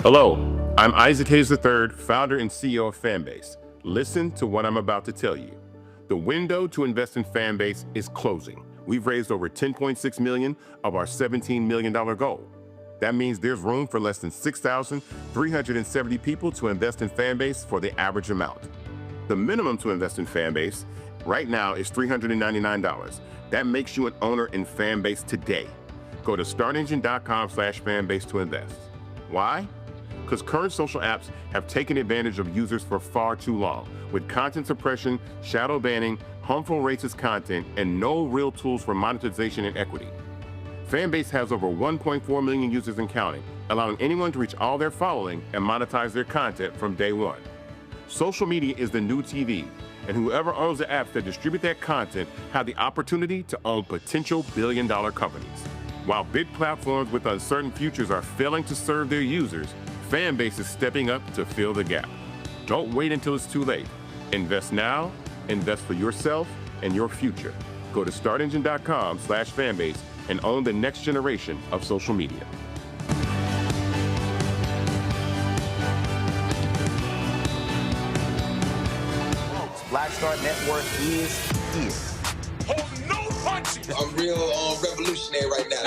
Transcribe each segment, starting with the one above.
Hello, I'm Isaac Hayes III, founder and CEO of Fanbase. Listen to what I'm about to tell you. The window to invest in Fanbase is closing. We've raised over $10.6 million of our $17 million goal. That means there's room for less than 6,370 people to invest in Fanbase for the average amount. The minimum to invest in Fanbase right now is $399. That makes you an owner in Fanbase today. Go to startengine.com/fanbase to invest. Why? Because current social apps have taken advantage of users for far too long, with content suppression, shadow banning, harmful racist content, and no real tools for monetization and equity. Fanbase has over 1.4 million users and counting, allowing anyone to reach all their following and monetize their content from day one. Social media is the new TV, and whoever owns the apps that distribute that content have the opportunity to own potential billion-dollar companies. While big platforms with uncertain futures are failing to serve their users, Fanbase is stepping up to fill the gap. Don't wait until it's too late. Invest now, invest for yourself and your future. Go to startengine.com/fanbase and own the next generation of social media. Black Star Network is here. Hold no punches. I'm real revolutionary right now.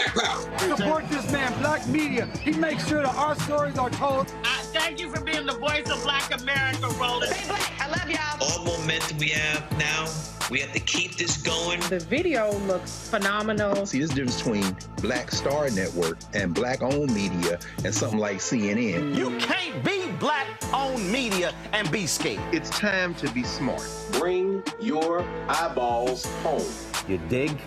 Support this man, Black Media. He makes sure that our stories are told. Thank you for being the voice of Black America, Roland. Stay black. I love y'all. All momentum we have now, we have to keep this going. The video looks phenomenal. See, there's a difference between Black Star Network and Black-owned media and something like CNN. You can't be Black-owned media and be scared. It's time to be smart. Bring your eyeballs home. You dig?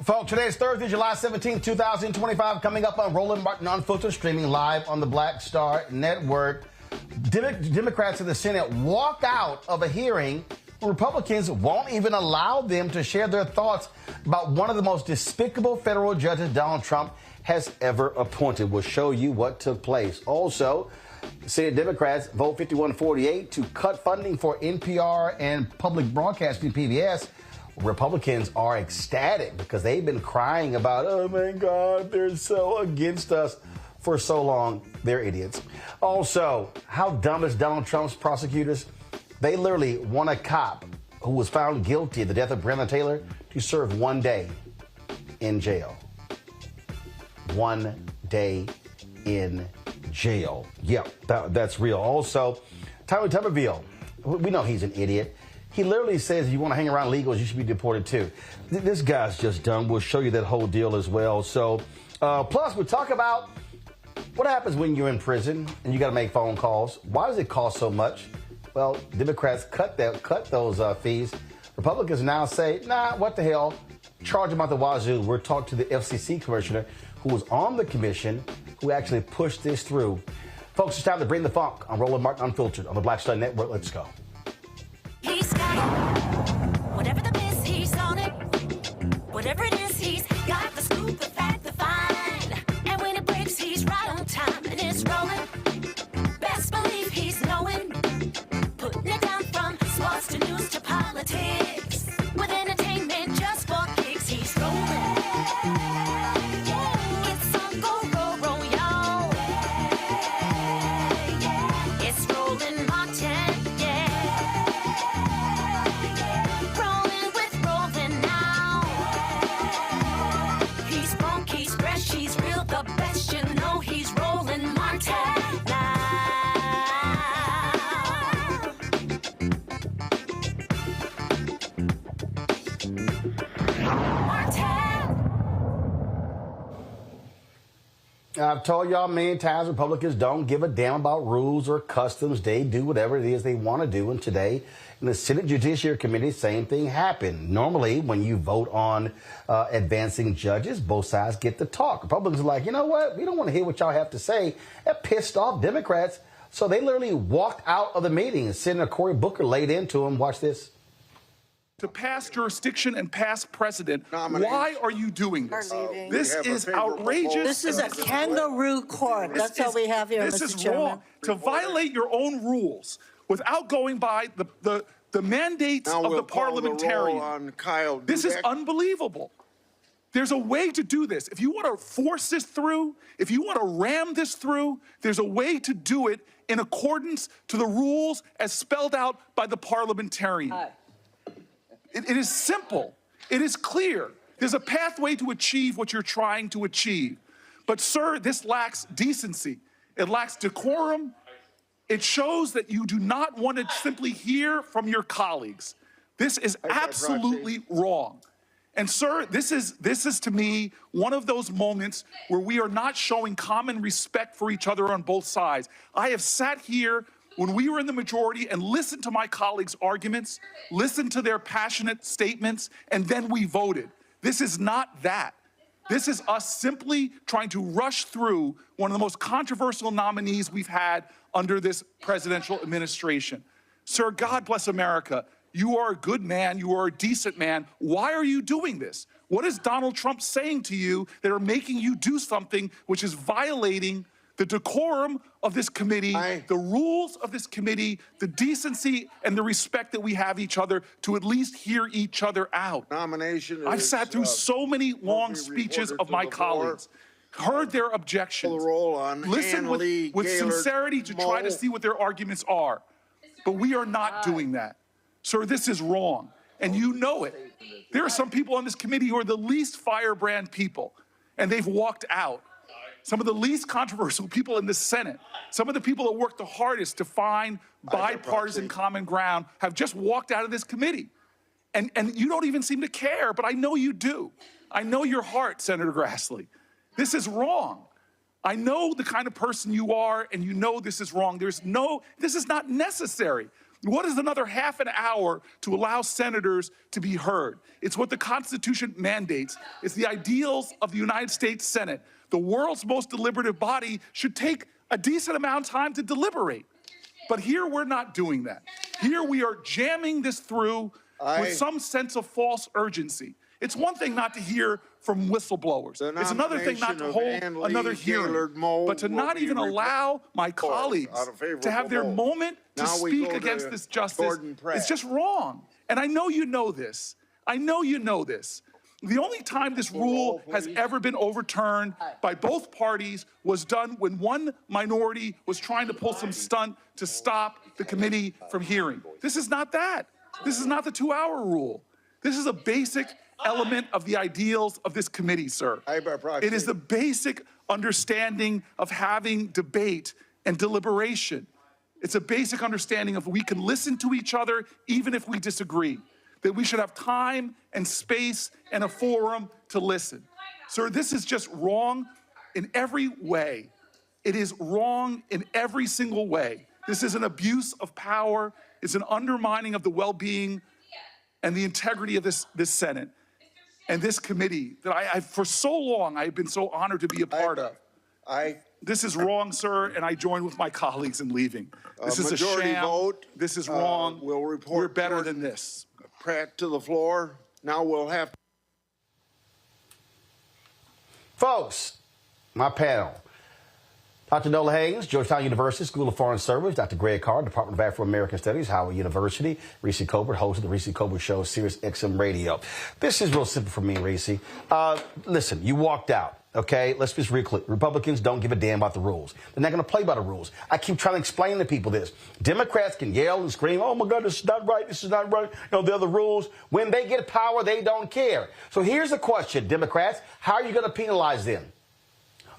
Folks, today is Thursday, July 17, 2025. Coming up on Roland Martin Unfiltered, streaming live on the Black Star Network. Democrats in the Senate walk out of a hearing where Republicans won't even allow them to share their thoughts about one of the most despicable federal judges Donald Trump has ever appointed. We'll show you what took place. Also, Senate Democrats vote 51-48 to cut funding for NPR and public broadcasting PBS. Republicans are ecstatic because they've been crying about, oh my God, they're so against us for so long. They're idiots. Also, how dumb is Donald Trump's prosecutors? They literally want a cop who was found guilty of the death of Breonna Taylor to serve 1 day in jail. 1 day in jail. Yep, that's real. Also, Tuberville, we know he's an idiot. He literally says if you want to hang around illegals, you should be deported too. This guy's just dumb. We'll show you that whole deal as well. So, plus we'll talk about what happens when you're in prison and you got to make phone calls. Why does it cost so much? Well, Democrats cut those fees. Republicans now say, nah, what the hell? Charge them out the wazoo. We'll talk to the FCC Commissioner who was on the commission who actually pushed this through. Folks, it's time to bring the funk on Roland Martin Unfiltered on the Black Star Network. Let's go. He's got it. Whatever the miss, he's on it. Whatever it is, he's got the scoop, the fact, the find. And when it breaks, he's right on time and it's rolling. Best believe he's knowing. Putting it down from sports to news to politics. With entertainment just for kicks, he's rolling. It's on go, roll, roll, y'all. It's Roland Martin. I've told y'all many times Republicans don't give a damn about rules or customs. They do whatever it is they want to do. And today, in the Senate Judiciary Committee, same thing happened. Normally, when you vote on advancing judges, both sides get to talk. Republicans are like, you know what? We don't want to hear what y'all have to say. That pissed off Democrats. So they literally walked out of the meeting. And Senator Cory Booker laid into him. Watch this. To pass jurisdiction and pass precedent. Why are you doing this? This is outrageous. This is a kangaroo court. That's all we have here, This Mr. is Chairman. wrong. To violate your own rules without going by the mandates of the parliamentarian. This is unbelievable. There's a way to do this. If you want to force this through, if you want to ram this through, there's a way to do it in accordance to the rules as spelled out by the parliamentarian. It is simple. It is clear. There's a pathway to achieve what you're trying to achieve. But, sir, this lacks decency. It lacks decorum. It shows that you do not want to simply hear from your colleagues. This is absolutely wrong. And, sir, this is to me one of those moments where we are not showing common respect for each other on both sides. I have sat here when we were in the majority and listened to my colleagues' arguments, listened to their passionate statements, and then we voted. This is not that. This is us simply trying to rush through one of the most controversial nominees we've had under this presidential administration. Sir, God bless America. You are a good man. You are a decent man. Why are you doing this? What is Donald Trump saying to you that are making you do something which is violating the decorum of this committee, the rules of this committee, the decency and the respect that we have each other to at least hear each other out? I've sat through so many long speeches of my colleagues, heard their objections, listened with sincerity to try to see what their arguments are. But we are not doing that. Sir, this is wrong, and you know it. There are some people on this committee who are the least firebrand people, and they've walked out. Some of the least controversial people in the Senate, some of the people that work the hardest to find bipartisan common ground have just walked out of this committee. And you don't even seem to care, but I know you do. I know your heart, Senator Grassley. This is wrong. I know the kind of person you are, and you know this is wrong. This is not necessary. What is another half an hour to allow senators to be heard? It's what the Constitution mandates. It's the ideals of the United States Senate. The world's most deliberative body should take a decent amount of time to deliberate. But here we're not doing that. Here we are jamming this through with some sense of false urgency. It's one thing not to hear from whistleblowers. It's another thing not to hold another hearing, but to not even allow my colleagues to have their moment to speak against this justice is just wrong. And I know you know this. I know you know this. The only time this rule has ever been overturned by both parties was done when one minority was trying to pull some stunt to stop the committee from hearing. This is not that. This is not the 2-hour rule. This is a basic element of the ideals of this committee, sir. It is the basic understanding of having debate and deliberation. It's a basic understanding of we can listen to each other even if we disagree, that we should have time and space and a forum to listen. Sir, this is just wrong in every way. It is wrong in every single way. This is an abuse of power. It's an undermining of the well-being and the integrity of this Senate and this committee that I for so long, I've been so honored to be a part of. This is wrong, sir, and I join with my colleagues in leaving. This is a sham. Vote. This is wrong. We'll report. We're better than this. Pratt to the floor. Now we'll have. Folks, my panel. Dr. Nola Haynes, Georgetown University School of Foreign Service. Dr. Greg Carr, Department of Afro-American Studies, Howard University. Reese Colbert, host of the Reese Colbert Show, Sirius XM Radio. This is real simple for me, Reese. Listen, you walked out, okay? Let's just real clear. Republicans don't give a damn about the rules. They're not going to play by the rules. I keep trying to explain to people this. Democrats can yell and scream, oh, my God, this is not right, this is not right. You know, they're the rules. When they get power, they don't care. So here's the question, Democrats. How are you going to penalize them?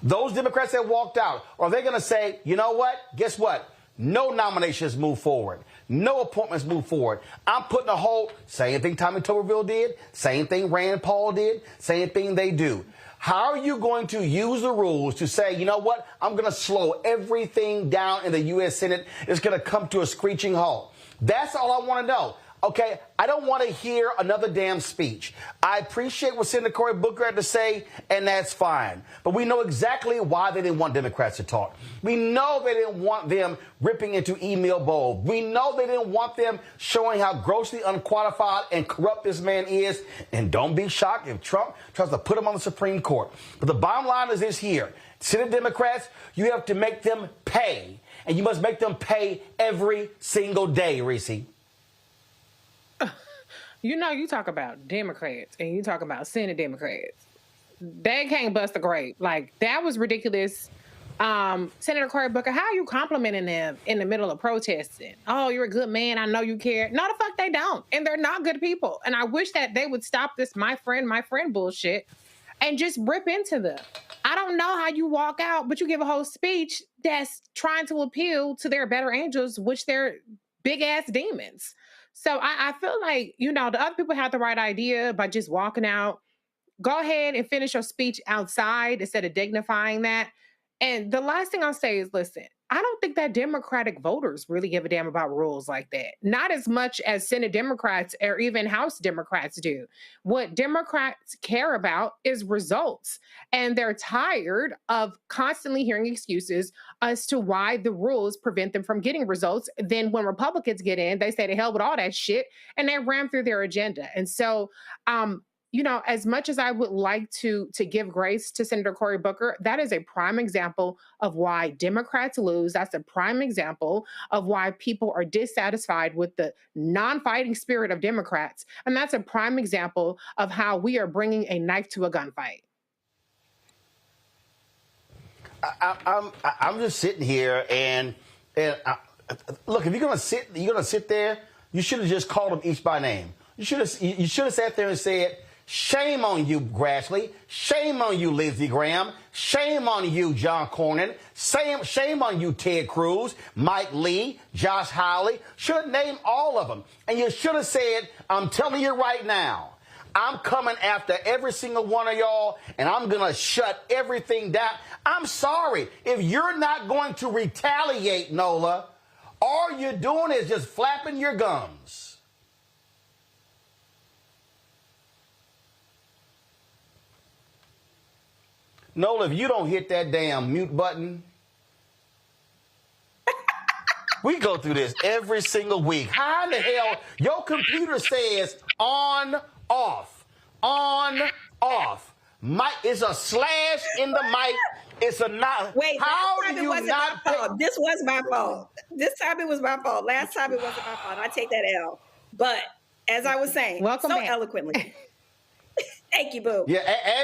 Those Democrats that walked out, are they going to say, you know what? Guess what? No nominations move forward. No appointments move forward. I'm putting a hold. Same thing Tommy Tuberville did. Same thing Rand Paul did. Same thing they do. How are you going to use the rules to say, you know what? I'm going to slow everything down in the U.S. Senate. It's going to come to a screeching halt. That's all I want to know. Okay, I don't want to hear another damn speech. I appreciate what Senator Cory Booker had to say, and that's fine. But we know exactly why they didn't want Democrats to talk. We know they didn't want them ripping into email bowls. We know they didn't want them showing how grossly unqualified and corrupt this man is. And don't be shocked if Trump tries to put him on the Supreme Court. But the bottom line is this here. Senate Democrats, you have to make them pay. And you must make them pay every single day, Reese. You know, you talk about Democrats and you talk about Senate Democrats. They can't bust a grape. Like, that was ridiculous. Senator Cory Booker, how are you complimenting them in the middle of protesting? Oh, you're a good man. I know you care. No, the fuck they don't. And they're not good people. And I wish that they would stop this my friend bullshit and just rip into them. I don't know how you walk out, but you give a whole speech that's trying to appeal to their better angels, which they're big-ass demons. So I feel like, you know, the other people have the right idea by just walking out. Go ahead and finish your speech outside instead of dignifying that. And the last thing I'll say is, listen, I don't think that Democratic voters really give a damn about rules like that. Not as much as Senate Democrats or even House Democrats do. What Democrats care about is results. And they're tired of constantly hearing excuses as to why the rules prevent them from getting results. Then when Republicans get in, they say to hell with all that shit and they ram through their agenda. And so, you know, as much as I would like to give grace to Senator Cory Booker, that is a prime example of why Democrats lose. That's a prime example of why people are dissatisfied with the non-fighting spirit of Democrats. And that's a prime example of how we are bringing a knife to a gunfight. I'm just sitting here and look, if you're gonna sit there, you should have just called them each by name. You should have sat there and said, shame on you, Grassley. Shame on you, Lindsey Graham. Shame on you, John Cornyn. Shame on you, Ted Cruz, Mike Lee, Josh Hawley. Should have named all of them. And you should have said, I'm telling you right now, I'm coming after every single one of y'all, and I'm going to shut everything down. I'm sorry. If you're not going to retaliate, Nola, All you're doing is just flapping your gums. Nola, if you don't hit that damn mute button, we go through this every single week. How in the hell your computer says on, off, on, off? Mic is a slash in the mic. It's a not. Wait, how last time do it you wasn't not? my fault. This was my fault. This time it was my fault. Last time it wasn't my fault. I take that L. But as I was saying, welcome so back. Eloquently. Thank you, boo. Yeah,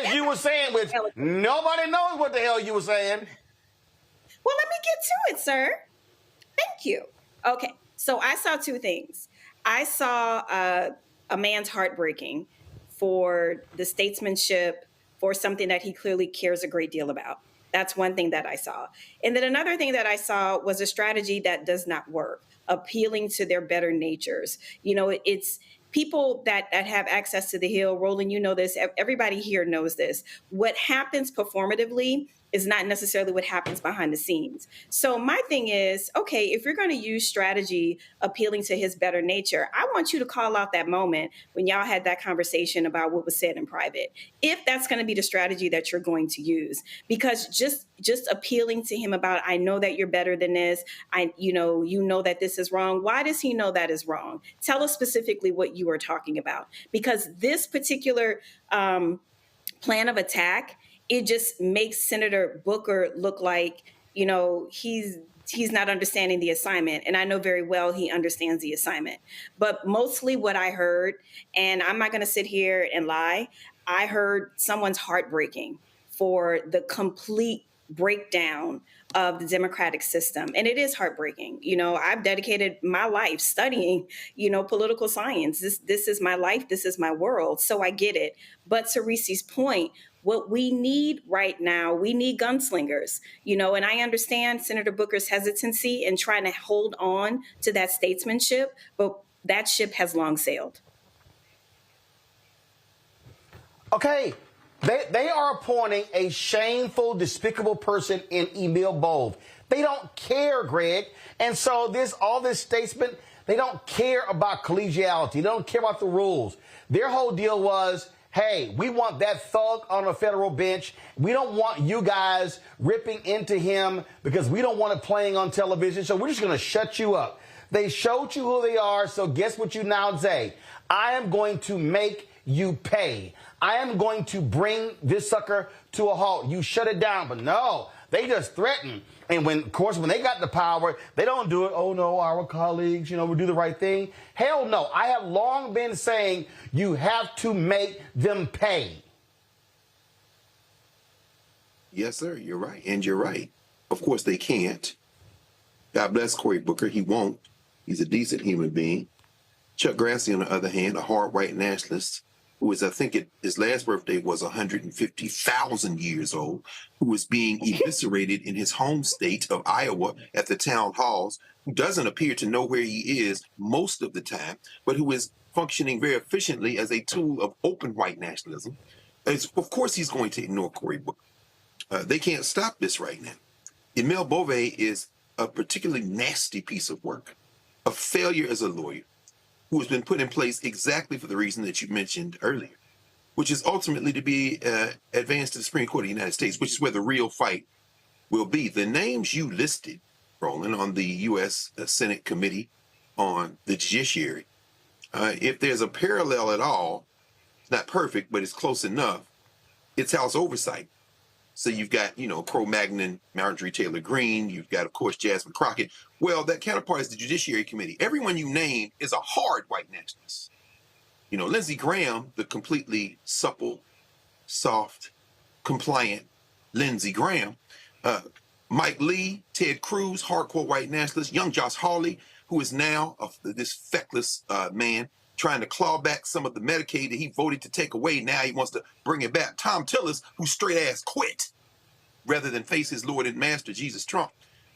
as you were saying, which nobody knows what the hell you were saying. Well, let me get to it, sir. Thank you. Okay, so I saw two things. I saw a man's heart breaking for the statesmanship for something that he clearly cares a great deal about. That's one thing that I saw. And then another thing that I saw was a strategy that does not work, appealing to their better natures. You know, it's people that have access to the Hill. Roland, you know this. Everybody here knows this. What happens performatively is not necessarily what happens behind the scenes. So my thing is, okay, if you're going to use strategy appealing to his better nature, I want you to call out that moment when y'all had that conversation about what was said in private, if that's going to be the strategy that you're going to use. Because just appealing to him about, I know that you're better than this, you know that this is wrong. Why does he know that is wrong? Tell us specifically what you are talking about. Because this particular plan of attack, it just makes Senator Booker look like, you know, he's not understanding the assignment. And I know very well he understands the assignment. But mostly what I heard, and I'm not going to sit here and lie, I heard someone's heart breaking for the complete breakdown of the democratic system. And it is heartbreaking. You know, I've dedicated my life studying, you know, political science. This is my life. This is my world. So I get it. But to Reese's point, what we need right now, we need gunslingers, you know, and I understand Senator Booker's hesitancy in trying to hold on to that statesmanship, but that ship has long sailed. Okay, they are appointing a shameful, despicable person in Emil Bove. They don't care, Greg. And so all this statesman, they don't care about collegiality. They don't care about the rules. Their whole deal was, hey, we want that thug on a federal bench. We don't want you guys ripping into him because we don't want it playing on television. So we're just going to shut you up. They showed you who they are. So guess what you now say? I am going to make you pay. I am going to bring this sucker to a halt. You shut it down. But no, they just threaten. And when they got the power, they don't do it. Oh, no, our colleagues, you know, we do the right thing. Hell no. I have long been saying you have to make them pay. Yes, sir. You're right. And you're right. Of course, they can't. God bless Cory Booker. He won't. He's a decent human being. Chuck Grassley, on the other hand, a hard white nationalist, who is, I think his last birthday was 150,000 years old, who is being eviscerated in his home state of Iowa at the town halls, who doesn't appear to know where he is most of the time, but who is functioning very efficiently as a tool of open white nationalism. Of course, he's going to ignore Cory Booker. They can't stop this right now. Emil Bove is a particularly nasty piece of work, a failure as a lawyer, who has been put in place exactly for the reason that you mentioned earlier, which is ultimately to be advanced to the Supreme Court of the United States, which is where the real fight will be. The names you listed, Roland, on the U.S. Senate Committee on the Judiciary, if there's a parallel at all, it's not perfect, but it's close enough, it's House oversight. So you've got, you know, Cro-Magnon, Marjorie Taylor Greene. You've got, of course, Jasmine Crockett. Well, that counterpart is the Judiciary Committee. Everyone you name is a hard white nationalist. You know, Lindsey Graham, the completely supple, soft, compliant Lindsey Graham. Mike Lee, Ted Cruz, hardcore white nationalist. Young Josh Hawley, who is now this feckless man trying to claw back some of the Medicaid that he voted to take away. Now he wants to bring it back. Tom Tillis, who straight ass quit rather than face his Lord and Master, Jesus Trump.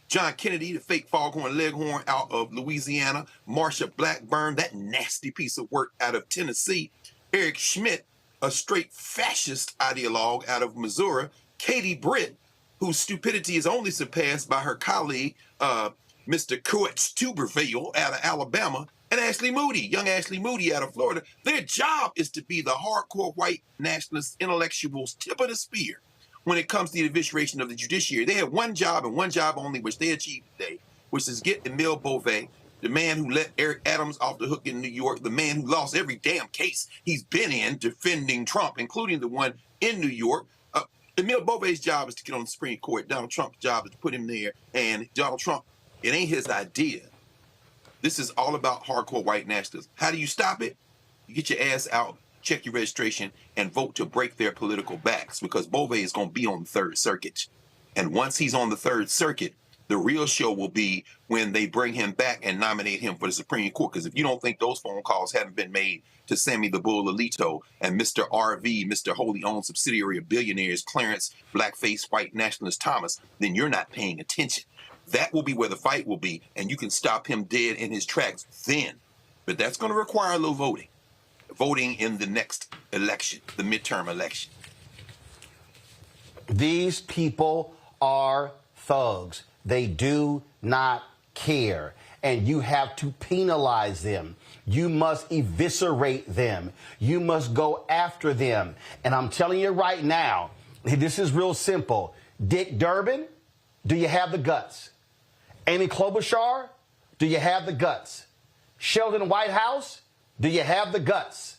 John Kennedy, the fake foghorn leghorn out of Louisiana. Marsha Blackburn, that nasty piece of work out of Tennessee. Eric Schmidt, a straight fascist ideologue out of Missouri. Katie Britt, whose stupidity is only surpassed by her colleague, Mr. Coates Tuberville out of Alabama, and Ashley Moody, young Ashley Moody out of Florida. Their job is to be the hardcore white nationalist intellectuals' tip of the spear when it comes to the evisceration of the judiciary. They have one job and one job only, which they achieved today, which is get Emile Beauvais, the man who let Eric Adams off the hook in New York, the man who lost every damn case he's been in defending Trump, including the one in New York. Emile Beauvais' job is to get on the Supreme Court. Donald Trump's job is to put him there. And Donald Trump, it ain't his idea. This is all about hardcore white nationalism. How do you stop it? You get your ass out, check your registration, and vote to break their political backs, because Beauvais is going to be on the Third Circuit. And once he's on the Third Circuit, the real show will be when they bring him back and nominate him for the Supreme Court. Because if you don't think those phone calls haven't been made to Sammy the Bull Alito and Mr. RV, Mr. Wholly Owned Subsidiary of Billionaires, Clarence Blackface White Nationalist Thomas, then you're not paying attention. That will be where the fight will be, and you can stop him dead in his tracks then. But that's going to require a little voting in the next election, the midterm election. These people are thugs. They do not care. And you have to penalize them. You must eviscerate them. You must go after them. And I'm telling you right now, this is real simple. Dick Durbin, do you have the guts? Amy Klobuchar, do you have the guts? Sheldon Whitehouse, do you have the guts?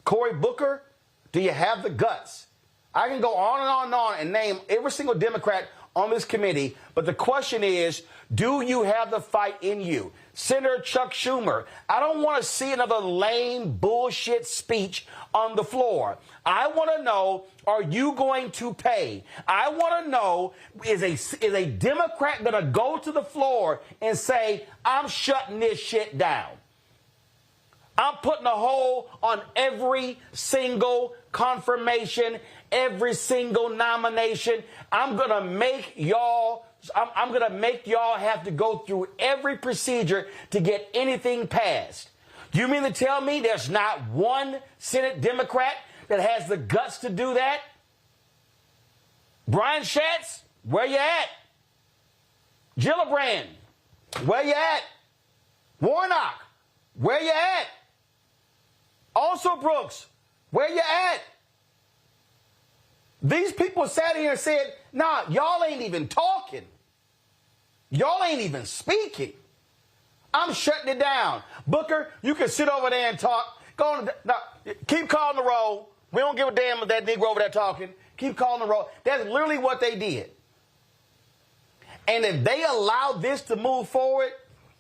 Cory Booker, do you have the guts? I can go on and on and on and name every single Democrat on this committee, but the question is, do you have the fight in you? Senator Chuck Schumer, I don't want to see another lame bullshit speech on the floor. I want to know, are you going to pay? I want to know, is a Democrat going to go to the floor and say, I'm shutting this shit down? I'm putting a hold on every single confirmation, every single nomination. I'm going to make y'all have to go through every procedure to get anything passed. Do you mean to tell me there's not one Senate Democrat that has the guts to do that? Brian Schatz, where you at? Gillibrand, where you at? Warnock, where you at? Also Brooks, where you at? These people sat here and said, nah, y'all ain't even talking. Y'all ain't even speaking. I'm shutting it down. Booker, you can sit over there and talk. Go on, keep calling the roll. We don't give a damn if that Negro over there talking. Keep calling the roll. That's literally what they did. And if they allow this to move forward,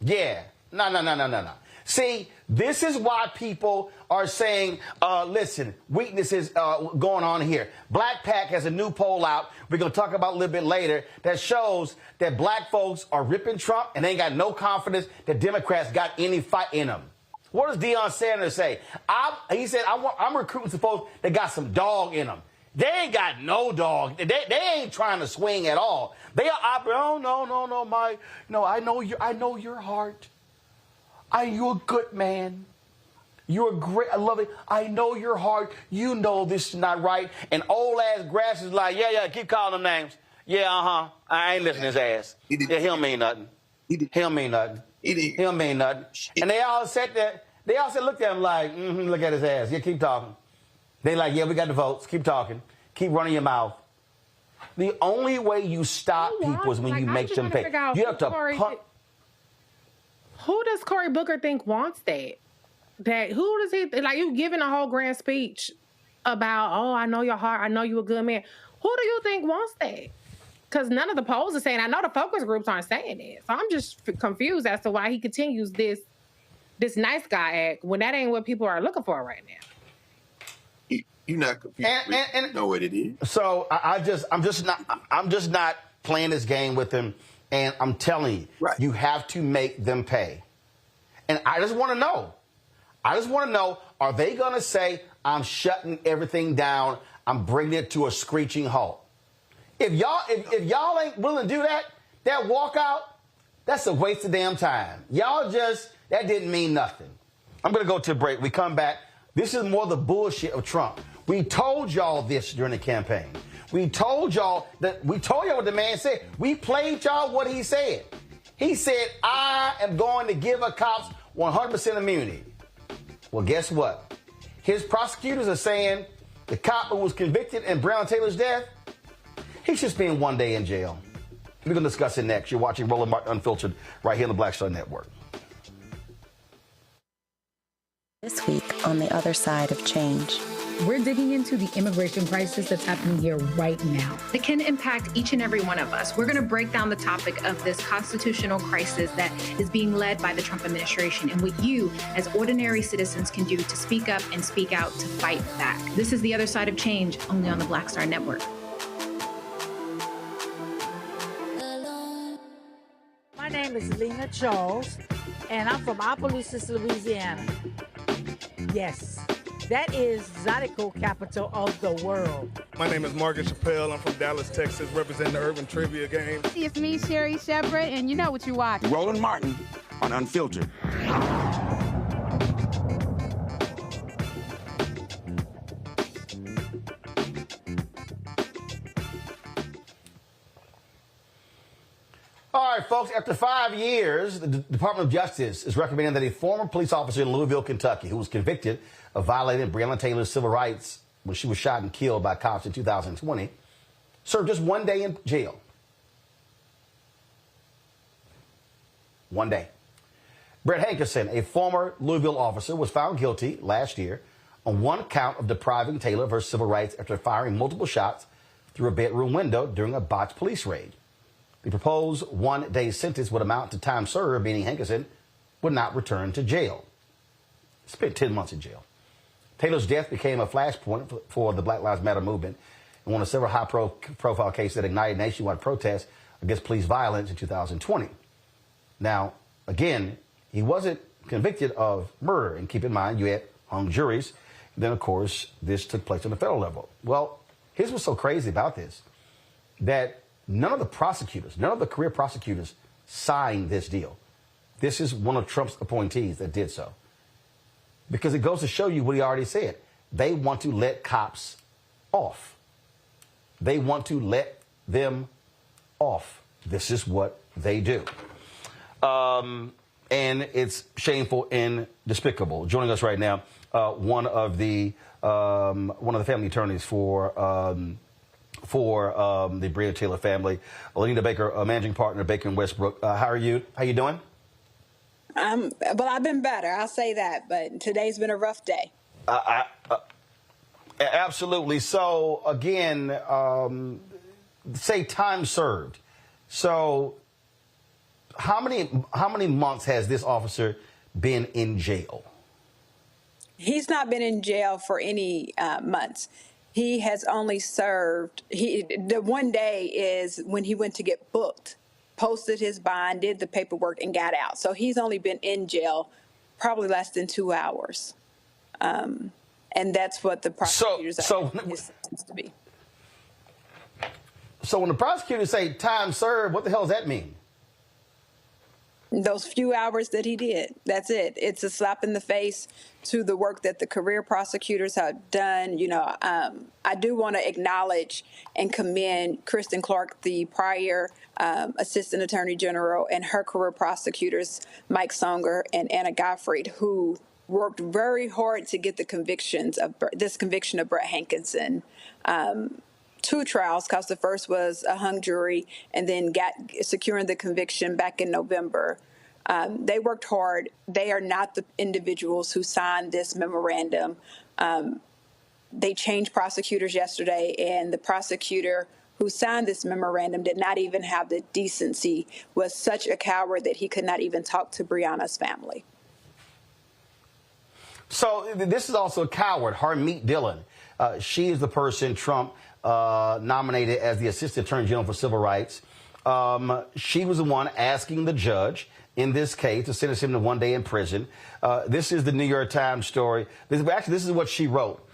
yeah. No. See, this is why people are saying, listen, weaknesses going on here. Black Pac has a new poll out we're going to talk about a little bit later that shows that black folks are ripping Trump and they ain't got no confidence that Democrats got any fight in them. What does Deion Sanders say? He said, I'm recruiting some folks that got some dog in them. They ain't got no dog. They ain't trying to swing at all. They are, no, Mike. No, I know your heart. You're a good man. You're great. I love it. I know your heart. You know this is not right. And old ass Grass is like, yeah, keep calling them names. Yeah, I ain't listening to his ass. Yeah, he don't mean nothing. He don't mean nothing. He don't mean nothing. And they all said that. They all said, look at him like, look at his ass. Yeah, keep talking. They like, yeah, we got the votes. Keep talking. Keep running your mouth. The only way you stop people is when you make them pay. You have to pump. Who does Cory Booker think wants that? Who does he, like, you giving a whole grand speech about, I know your heart, I know you a good man. Who do you think wants that? Because none of the polls are saying, I know the focus groups aren't saying it. So I'm just confused as to why he continues this nice guy act when that ain't what people are looking for right now. You're not confused. And know what it is. So I'm just not playing this game with him. And I'm telling you, you have to make them pay. And I just want to know. Are they going to say, I'm shutting everything down, I'm bringing it to a screeching halt? If y'all ain't willing to do that walkout, that's a waste of damn time. That didn't mean nothing. I'm going to go to a break. We come back. This is more the bullshit of Trump. We told y'all this during the campaign. We told y'all what the man said. We played y'all what he said. He said, I am going to give a cops 100% immunity. Well, guess what? His prosecutors are saying the cop who was convicted in Breonna Taylor's death, he should spend 1 day in jail. We're going to discuss it next. You're watching Roland Martin Unfiltered right here on the Black Star Network. This week on The Other Side of Change. We're digging into the immigration crisis that's happening here right now. That can impact each and every one of us. We're going to break down the topic of this constitutional crisis that is being led by the Trump administration and what you, as ordinary citizens, can do to speak up and speak out to fight back. This is The Other Side of Change, only on the Black Star Network. My name is Lena Charles, and I'm from Opelousas, Louisiana. Yes. That is Zydeco capital of the world. My name is Margaret Chappelle. I'm from Dallas, Texas, representing the Urban Trivia Game. It's me, Sherry Shepherd, and you know what you watch. Roland Martin on Unfiltered. All right, folks, after 5 years, the Department of Justice is recommending that a former police officer in Louisville, Kentucky, who was convicted of violating Breonna Taylor's civil rights when she was shot and killed by cops in 2020, serve just 1 day in jail. 1 day. Brett Hankerson, a former Louisville officer, was found guilty last year on one count of depriving Taylor of her civil rights after firing multiple shots through a bedroom window during a botched police raid. The proposed 1 day sentence would amount to time served, meaning Hankerson would not return to jail. Spent 10 months in jail. Taylor's death became a flashpoint for the Black Lives Matter movement and one of several high-profile cases that ignited nationwide protests against police violence in 2020. Now, again, he wasn't convicted of murder. And keep in mind, you had hung juries. Then, of course, this took place on the federal level. Well, here's what's so crazy about this, that none of the prosecutors, none of the career prosecutors signed this deal. This is one of Trump's appointees that did so. Because it goes to show you what he already said. They want to let cops off. They want to let them off. This is what they do. And it's shameful and despicable. Joining us right now, one of the family attorneys for the Breonna Taylor family, Alina Baker, managing partner, Baker & Westbrook. How are you? How you doing? Well, I've been better. I'll say that. But today's been a rough day. Absolutely. So, again, say time served. So how many months has this officer been in jail? He's not been in jail for any months. He has only served, the 1 day is when he went to get booked, posted his bond, did the paperwork, and got out. So he's only been in jail probably less than 2 hours. And that's what the prosecutors are his sentence to be. So when the prosecutors say time served, what the hell does that mean? Those few hours that he did, that's it. It's a slap in the face to the work that the career prosecutors have done. You know, I do want to acknowledge and commend Kristen Clark, the prior Assistant Attorney General, and her career prosecutors, Mike Songer and Anna Gottfried, who worked very hard to get the conviction of Brett Hankerson. 2 trials, because the first was a hung jury, and then securing the conviction back in November. They worked hard. They are not the individuals who signed this memorandum. They changed prosecutors yesterday, and the prosecutor who signed this memorandum did not even have the decency, was such a coward that he could not even talk to Breonna's family. So this is also a coward, Harmeet Dillon. She is the person Trump nominated as the Assistant Attorney General for Civil Rights. She was the one asking the judge in this case to sentence him to 1 day in prison. This is the New York Times story. This is what she wrote.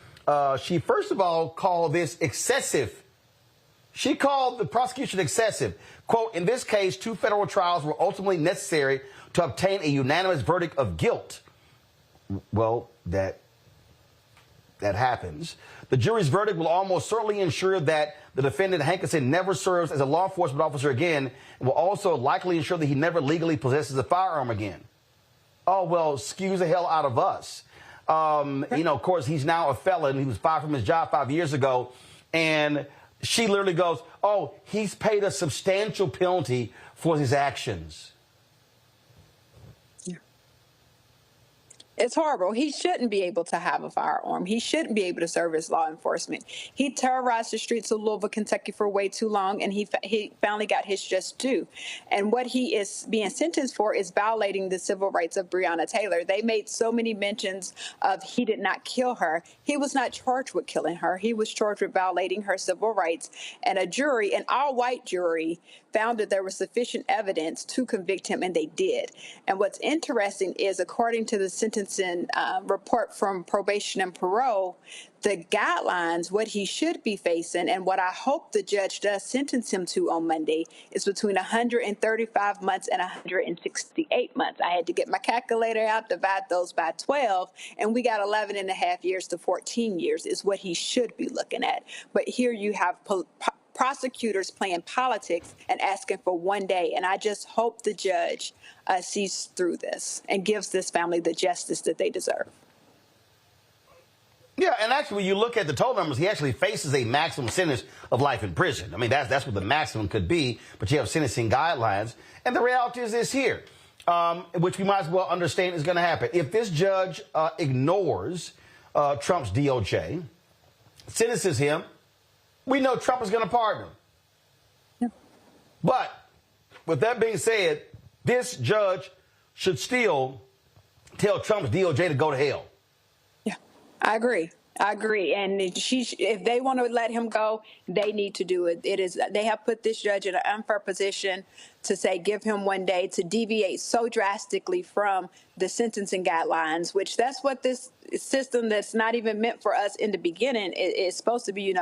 She first of all called this excessive. She called the prosecution excessive. Quote, in this case, 2 federal trials were ultimately necessary to obtain a unanimous verdict of guilt. Well, that happens. The jury's verdict will almost certainly ensure that the defendant, Hankerson, never serves as a law enforcement officer again and will also likely ensure that he never legally possesses a firearm again. Oh, well, excuse the hell out of us. Of course, he's now a felon. He was fired from his job 5 years ago. And she literally goes, oh, he's paid a substantial penalty for his actions. It's horrible. He shouldn't be able to have a firearm. He shouldn't be able to serve as law enforcement. He terrorized the streets of Louisville, Kentucky for way too long, and he finally got his just due. And what he is being sentenced for is violating the civil rights of Breonna Taylor. They made so many mentions of he did not kill her. He was not charged with killing her. He was charged with violating her civil rights. And a jury, an all-white jury, found that there was sufficient evidence to convict him, and they did. And what's interesting is, according to the sentencing report from probation and parole, the guidelines, what he should be facing, and what I hope the judge does sentence him to on Monday, is between 135 months and 168 months. I had to get my calculator out, divide those by 12, and we got 11 and a half years to 14 years is what he should be looking at. But here you have prosecutors playing politics and asking for 1 day. And I just hope the judge sees through this and gives this family the justice that they deserve. Yeah, and actually, when you look at the total numbers, he actually faces a maximum sentence of life in prison. I mean, that's what the maximum could be, but you have sentencing guidelines. And the reality is this here, which we might as well understand is going to happen. If this judge ignores Trump's DOJ, sentences him, we know Trump is going to pardon him. Yeah. But with that being said, this judge should still tell Trump's DOJ to go to hell. Yeah, I agree. And if they want to let him go, they need to do it. They have put this judge in an unfair position to say, give him 1 day, to deviate so drastically from the sentencing guidelines, which that's what this system that's not even meant for us in the beginning is supposed to be,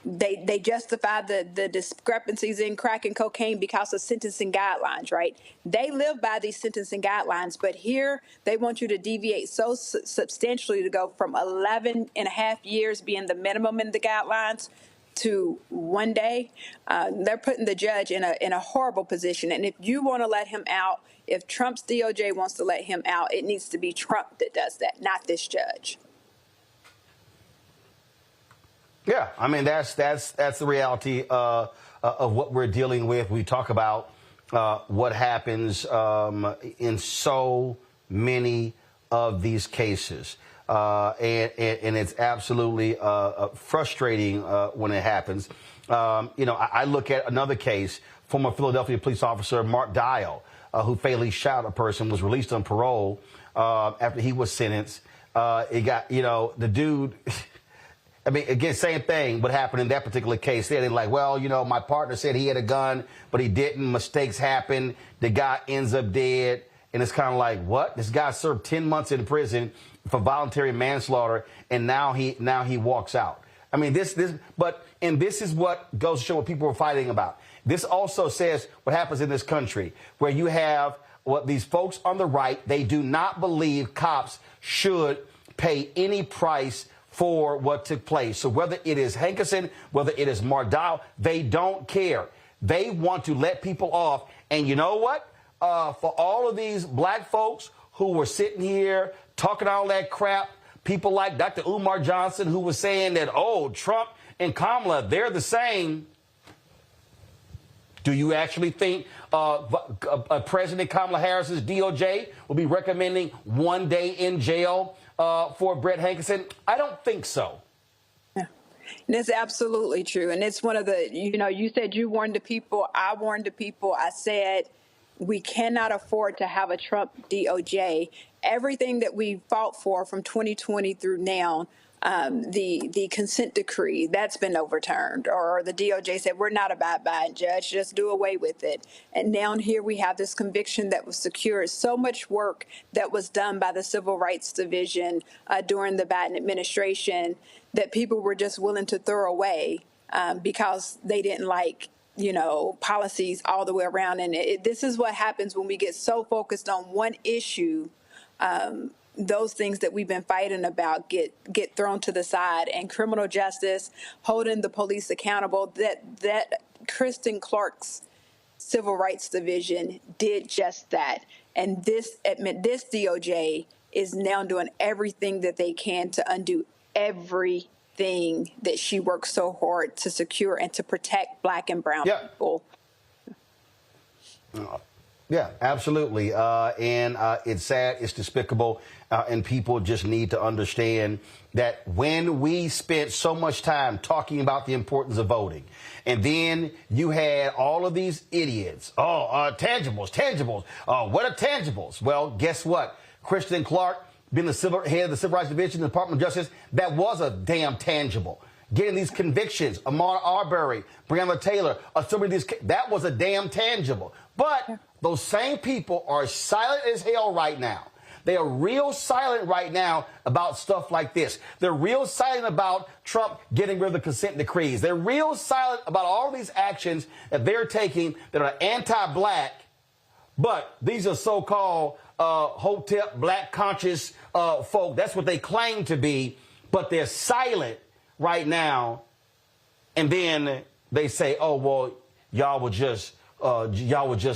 They justify the discrepancies in crack and cocaine because of sentencing guidelines, right? They live by these sentencing guidelines, but here they want you to deviate so substantially to go from 11 and a half years being the minimum in the guidelines to 1 day. They're putting the judge in a horrible position. And if you want to let him out, if Trump's DOJ wants to let him out, it needs to be Trump that does that, not this judge. Yeah, I mean, that's the reality of what we're dealing with. We talk about what happens in so many of these cases. And it's absolutely frustrating when it happens. I look at another case, former Philadelphia police officer Mark Dial, who fatally shot a person, was released on parole after he was sentenced. It got, the dude... I mean, again, same thing. What happened in that particular case? They're like, well, my partner said he had a gun, but he didn't. Mistakes happen. The guy ends up dead. And it's kind of like, what? This guy served 10 months in prison for voluntary manslaughter, and now he walks out. I mean, this is what goes to show what people are fighting about. This also says what happens in this country, where you have these folks on the right. They do not believe cops should pay any price for what took place. So whether it is Hankerson, whether it is Mardal, they don't care. They want to let people off. And you know what? For all of these black folks who were sitting here talking all that crap, people like Dr. Umar Johnson, who was saying that, Trump and Kamala, they're the same. Do you actually think President Kamala Harris's DOJ will be recommending 1 day in jail for Brett Hankerson? I don't think so. Yeah. And it's absolutely true. And it's one of the, you said you warned the people. I warned the people. I said we cannot afford to have a Trump DOJ. Everything that we fought for from 2020 through now, the consent decree, that's been overturned, or the DOJ said, we're not abide by it, Judge, just do away with it. And now here we have this conviction that was secured. So much work that was done by the Civil Rights Division during the Biden administration that people were just willing to throw away because they didn't like policies all the way around. And this is what happens when we get so focused on one issue those things that we've been fighting about get thrown to the side, and criminal justice, holding the police accountable, that Kristen Clark's Civil Rights Division did just that. And this DOJ is now doing everything that they can to undo everything that she worked so hard to secure and to protect Black and brown people. Yeah, absolutely. And it's sad, it's despicable, and people just need to understand that when we spent so much time talking about the importance of voting, and then you had all of these idiots, tangibles, what are tangibles? Well, guess what? Kristen Clark, being the head of the Civil Rights Division, the Department of Justice, that was a damn tangible. Getting these convictions, Ahmaud Arbery, Breonna Taylor, that was a damn tangible. But those same people are silent as hell right now. They are real silent right now about stuff like this. They're real silent about Trump getting rid of the consent decrees. They're real silent about all these actions that they're taking that are anti-Black, but these are so-called hotep, Black conscious folk. That's what they claim to be, but they're silent right now. And then they say, oh, well, y'all were just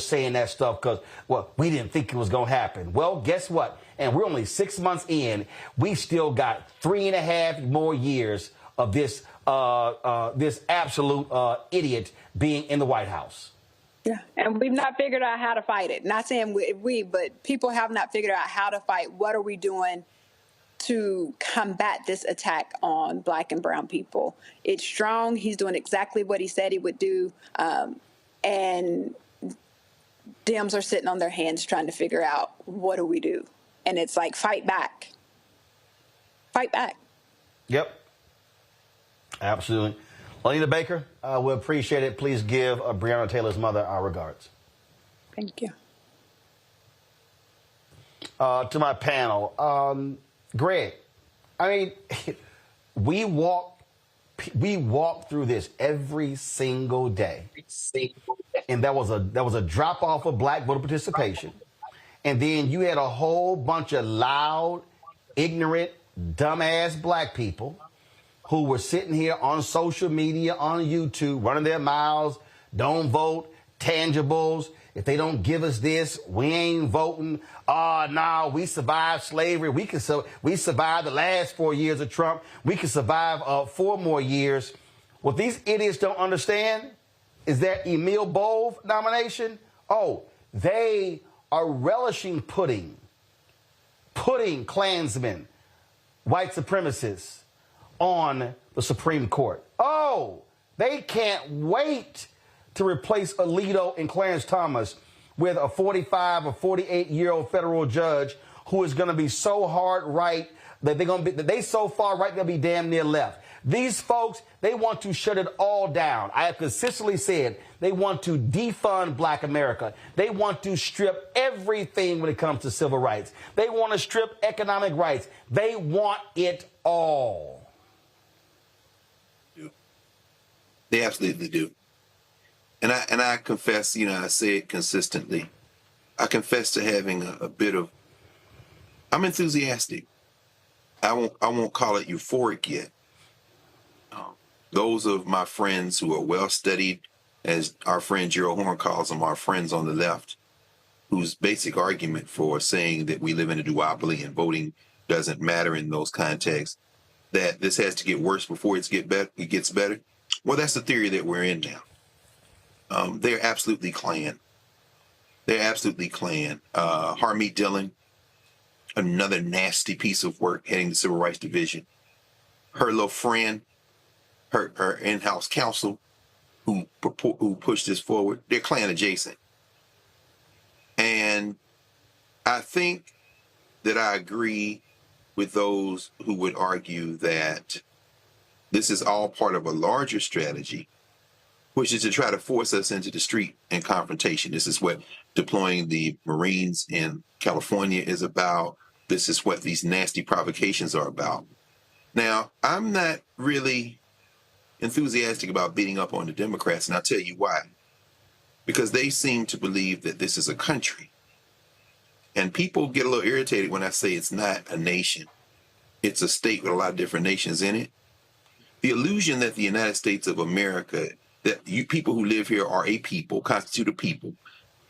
saying that stuff because, well, we didn't think it was going to happen. Well, guess what? And we're only 6 months in. We still got 3.5 more years of this absolute idiot being in the White House. Yeah, and we've not figured out how to fight it. Not saying we, but people have not figured out how to fight. What are we doing to combat this attack on Black and brown people? It's strong. He's doing exactly what he said he would do. And Dems are sitting on their hands trying to figure out, what do we do? And it's like, fight back. Fight back. Yep. Absolutely. Anita Baker, we appreciate it. Please give Breonna Taylor's mother our regards. Thank you. To my panel, Greg, I mean, we walk through this every single day. And that was a drop off of Black voter participation. And then you had a whole bunch of loud, ignorant, dumbass Black people who were sitting here on social media, on YouTube, running their mouths, don't vote, tangibles. If they don't give us this, we ain't voting. No, we survived slavery. We survived the last 4 years of Trump. We can survive 4 more years. What these idiots don't understand is that Emil Bove nomination, they are relishing putting Klansmen, white supremacists, on the Supreme Court. They can't wait to replace Alito and Clarence Thomas with a 45 or 48-year-old federal judge who is going to be so hard right that they so far right they'll be damn near left. These folks, they want to shut it all down. I have consistently said they want to defund Black America. They want to strip everything when it comes to civil rights. They want to strip economic rights. They want it all. They absolutely do. And I confess, I say it consistently. I confess to having a bit of, I'm enthusiastic. I won't call it euphoric yet. Those of my friends who are well-studied, as our friend Gerald Horn calls them, our friends on the left, whose basic argument for saying that we live in a duopoly and voting doesn't matter in those contexts, that this has to get worse before it gets better. Well, that's the theory that we're in now. They're absolutely Klan. They're absolutely Klan. Harmeet Dillon, another nasty piece of work heading the Civil Rights Division. Her little friend, her in-house counsel who pushed this forward, they're Klan adjacent. And I think that I agree with those who would argue that this is all part of a larger strategy, which is to try to force us into the street and confrontation. This is what deploying the Marines in California is about. This is what these nasty provocations are about. Now, I'm not really enthusiastic about beating up on the Democrats, and I'll tell you why. Because they seem to believe that this is a country. And people get a little irritated when I say it's not a nation. It's a state with a lot of different nations in it. The illusion that the United States of America, that you people who live here are a people, constitute a people.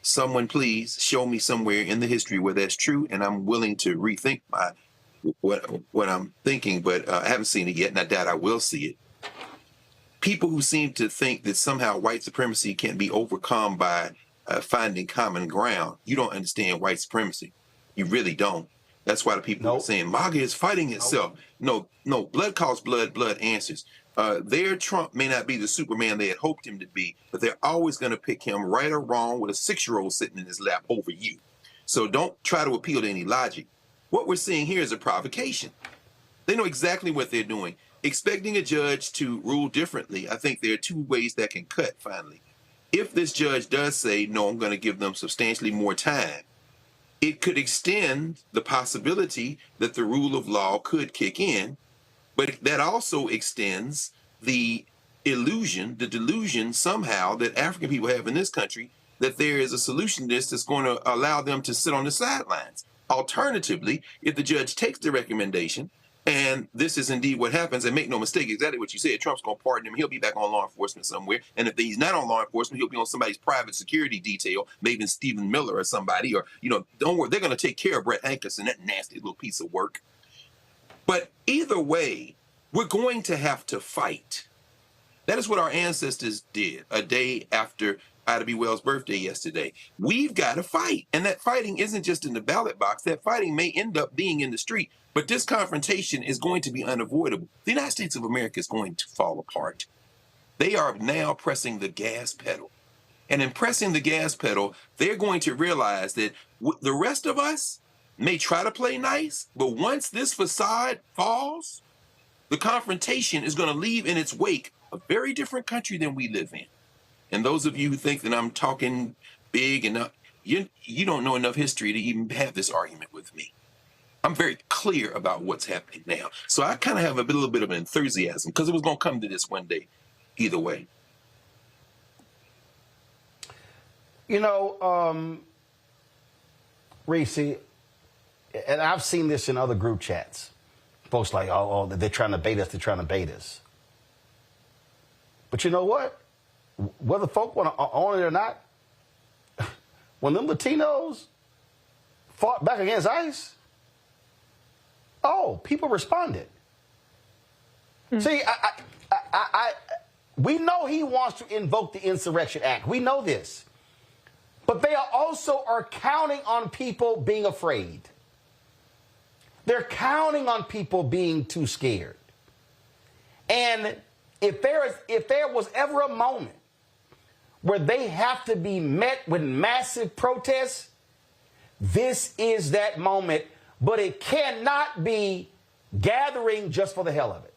Someone please show me somewhere in the history where that's true, and I'm willing to rethink what I'm thinking, but I haven't seen it yet, and I doubt I will see it. People who seem to think that somehow white supremacy can be overcome by finding common ground, you don't understand white supremacy. You really don't. That's why the people are saying MAGA is fighting itself. No, blood calls blood, blood answers. Their Trump may not be the Superman they had hoped him to be, but they're always going to pick him right or wrong with a 6-year-old sitting in his lap over you. So don't try to appeal to any logic. What we're seeing here is a provocation. They know exactly what they're doing. Expecting a judge to rule differently, I think there are two ways that can cut finally. If this judge does say, no, I'm going to give them substantially more time, it could extend the possibility that the rule of law could kick in, but that also extends the illusion, the delusion somehow that African people have in this country that there is a solution to this that's going to allow them to sit on the sidelines. Alternatively, if the judge takes the recommendation, and this is indeed what happens, and make no mistake, exactly what you said, Trump's going to pardon him. He'll be back on law enforcement somewhere. And if he's not on law enforcement, he'll be on somebody's private security detail, maybe Stephen Miller or somebody, or, don't worry, they're going to take care of Brett Hankerson, that nasty little piece of work. But either way, we're going to have to fight. That is what our ancestors did a day after Ida B. Wells' birthday yesterday. We've got to fight. And that fighting isn't just in the ballot box. That fighting may end up being in the street. But this confrontation is going to be unavoidable. The United States of America is going to fall apart. They are now pressing the gas pedal. And in pressing the gas pedal, they're going to realize that the rest of us may try to play nice, but once this facade falls, the confrontation is going to leave in its wake a very different country than we live in. And those of you who think that I'm talking big enough, you don't know enough history to even have this argument with me. I'm very clear about what's happening now. So I kind of have a little bit of enthusiasm because it was going to come to this one day, either way. Reese, and I've seen this in other group chats. Folks like, oh, they're trying to bait us, But you know what? Whether folk want to own it or not, when them Latinos fought back against ICE, people responded. See, we know he wants to invoke the Insurrection Act. We know this. But they are counting on people being afraid. They're counting on people being too scared. And if there was ever a moment where they have to be met with massive protests, this is that moment. But it cannot be gathering just for the hell of it.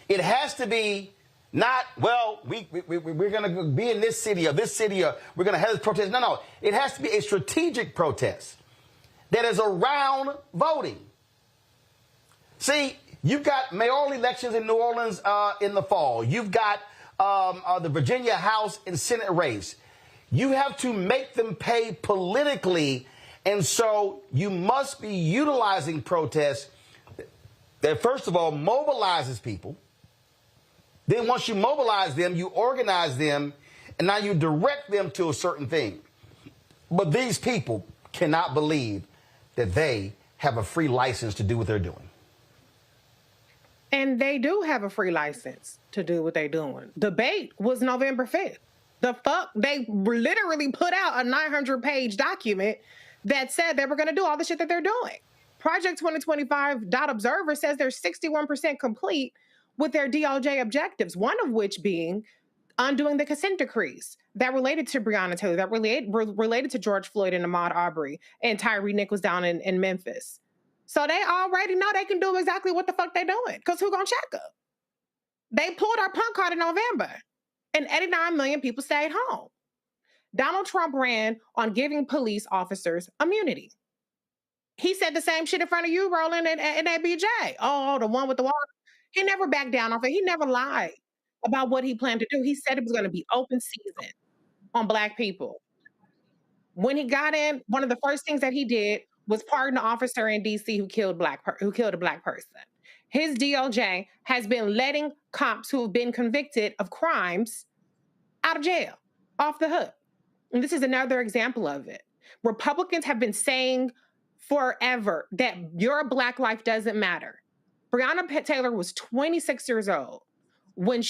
It has to be not, well, we're going to be in this city or we're going to have this protest. No. It has to be a strategic protest that is around voting. See, you've got mayoral elections in New Orleans in the fall. You've got the Virginia House and Senate race. You have to make them pay politically. And so you must be utilizing protests that, first of all, mobilizes people. Then once you mobilize them, you organize them, and now you direct them to a certain thing. But these people cannot believe that they have a free license to do what they're doing. And they do have a free license to do what they're doing. Debate was November 5th. The fuck? They literally put out a 900-page document that said they were going to do all the shit that they're doing. Project 2025.Observer says they're 61% complete with their DOJ objectives, one of which being undoing the consent decrees that related to Breonna Taylor, that related to George Floyd and Ahmaud Arbery and Tyree Nichols down in Memphis. So they already know they can do exactly what the fuck they doing, because who gonna check them? They pulled our punk card in November, and 89 million people stayed home. Donald Trump ran on giving police officers immunity. He said the same shit in front of you, Roland, and ABJ. Oh, the one with the water. He never backed down off it. He never lied about what he planned to do. He said it was going to be open season on Black people. When he got in, one of the first things that he did was pardon an officer in D.C. who killed a black person. His DOJ has been letting cops who have been convicted of crimes out of jail, off the hook. And this is another example of it. Republicans have been saying forever that your black life doesn't matter. Breonna Taylor was 26 years old when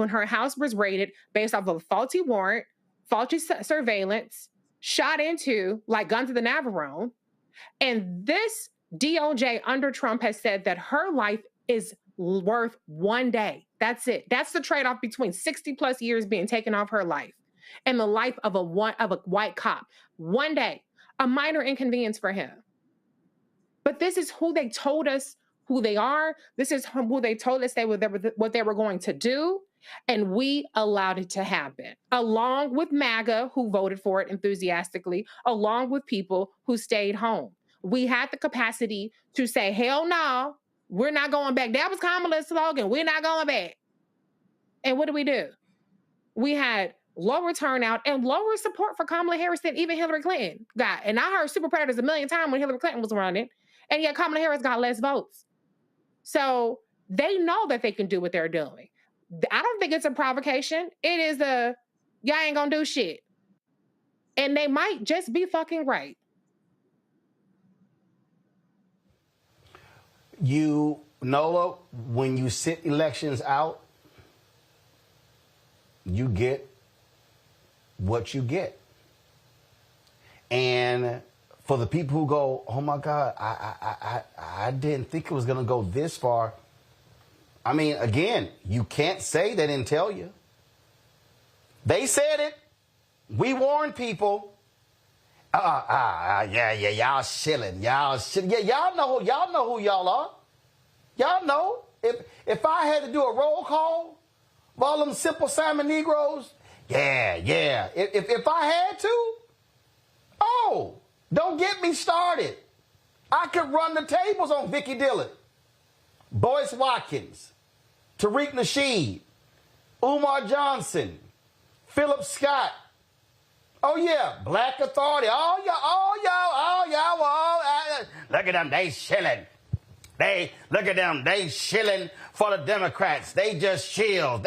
her house was raided based off of a faulty warrant, faulty surveillance, shot into like guns of the Navarone. And this DOJ under Trump has said that her life is worth one day. That's it. That's the trade-off between 60 plus years being taken off her life and the life of a white cop. One day, a minor inconvenience for him. But this is who they told us who they are. This is who they told us what they were going to do. And we allowed it to happen, along with MAGA, who voted for it enthusiastically, along with people who stayed home. We had the capacity to say, hell no, we're not going back. That was Kamala's slogan. We're not going back. And what do? We had lower turnout and lower support for Kamala Harris than even Hillary Clinton got. And I heard super predators a million times when Hillary Clinton was running, and yet Kamala Harris got less votes. So they know that they can do what they're doing. I don't think it's a provocation. It is y'all ain't gonna do shit. And they might just be fucking right. Nola, when you sit elections out, you get what you get. And for the people who go, oh my God, I didn't think it was going to go this far. I mean, again, you can't say they didn't tell you. They said it. We warned people. Yeah, y'all shilling. Y'all shilling. Yeah, y'all know who y'all are. Y'all know. If I had to do a roll call of all them Simple Simon Negroes, yeah. If I had to, don't get me started. I could run the tables on Vicky Dillon, Boyce Watkins, Tariq Nasheed, Umar Johnson, Philip Scott. Oh yeah, Black Authority. All y'all. Look at them, they shilling. Look at them, they shilling for the Democrats. They just shield.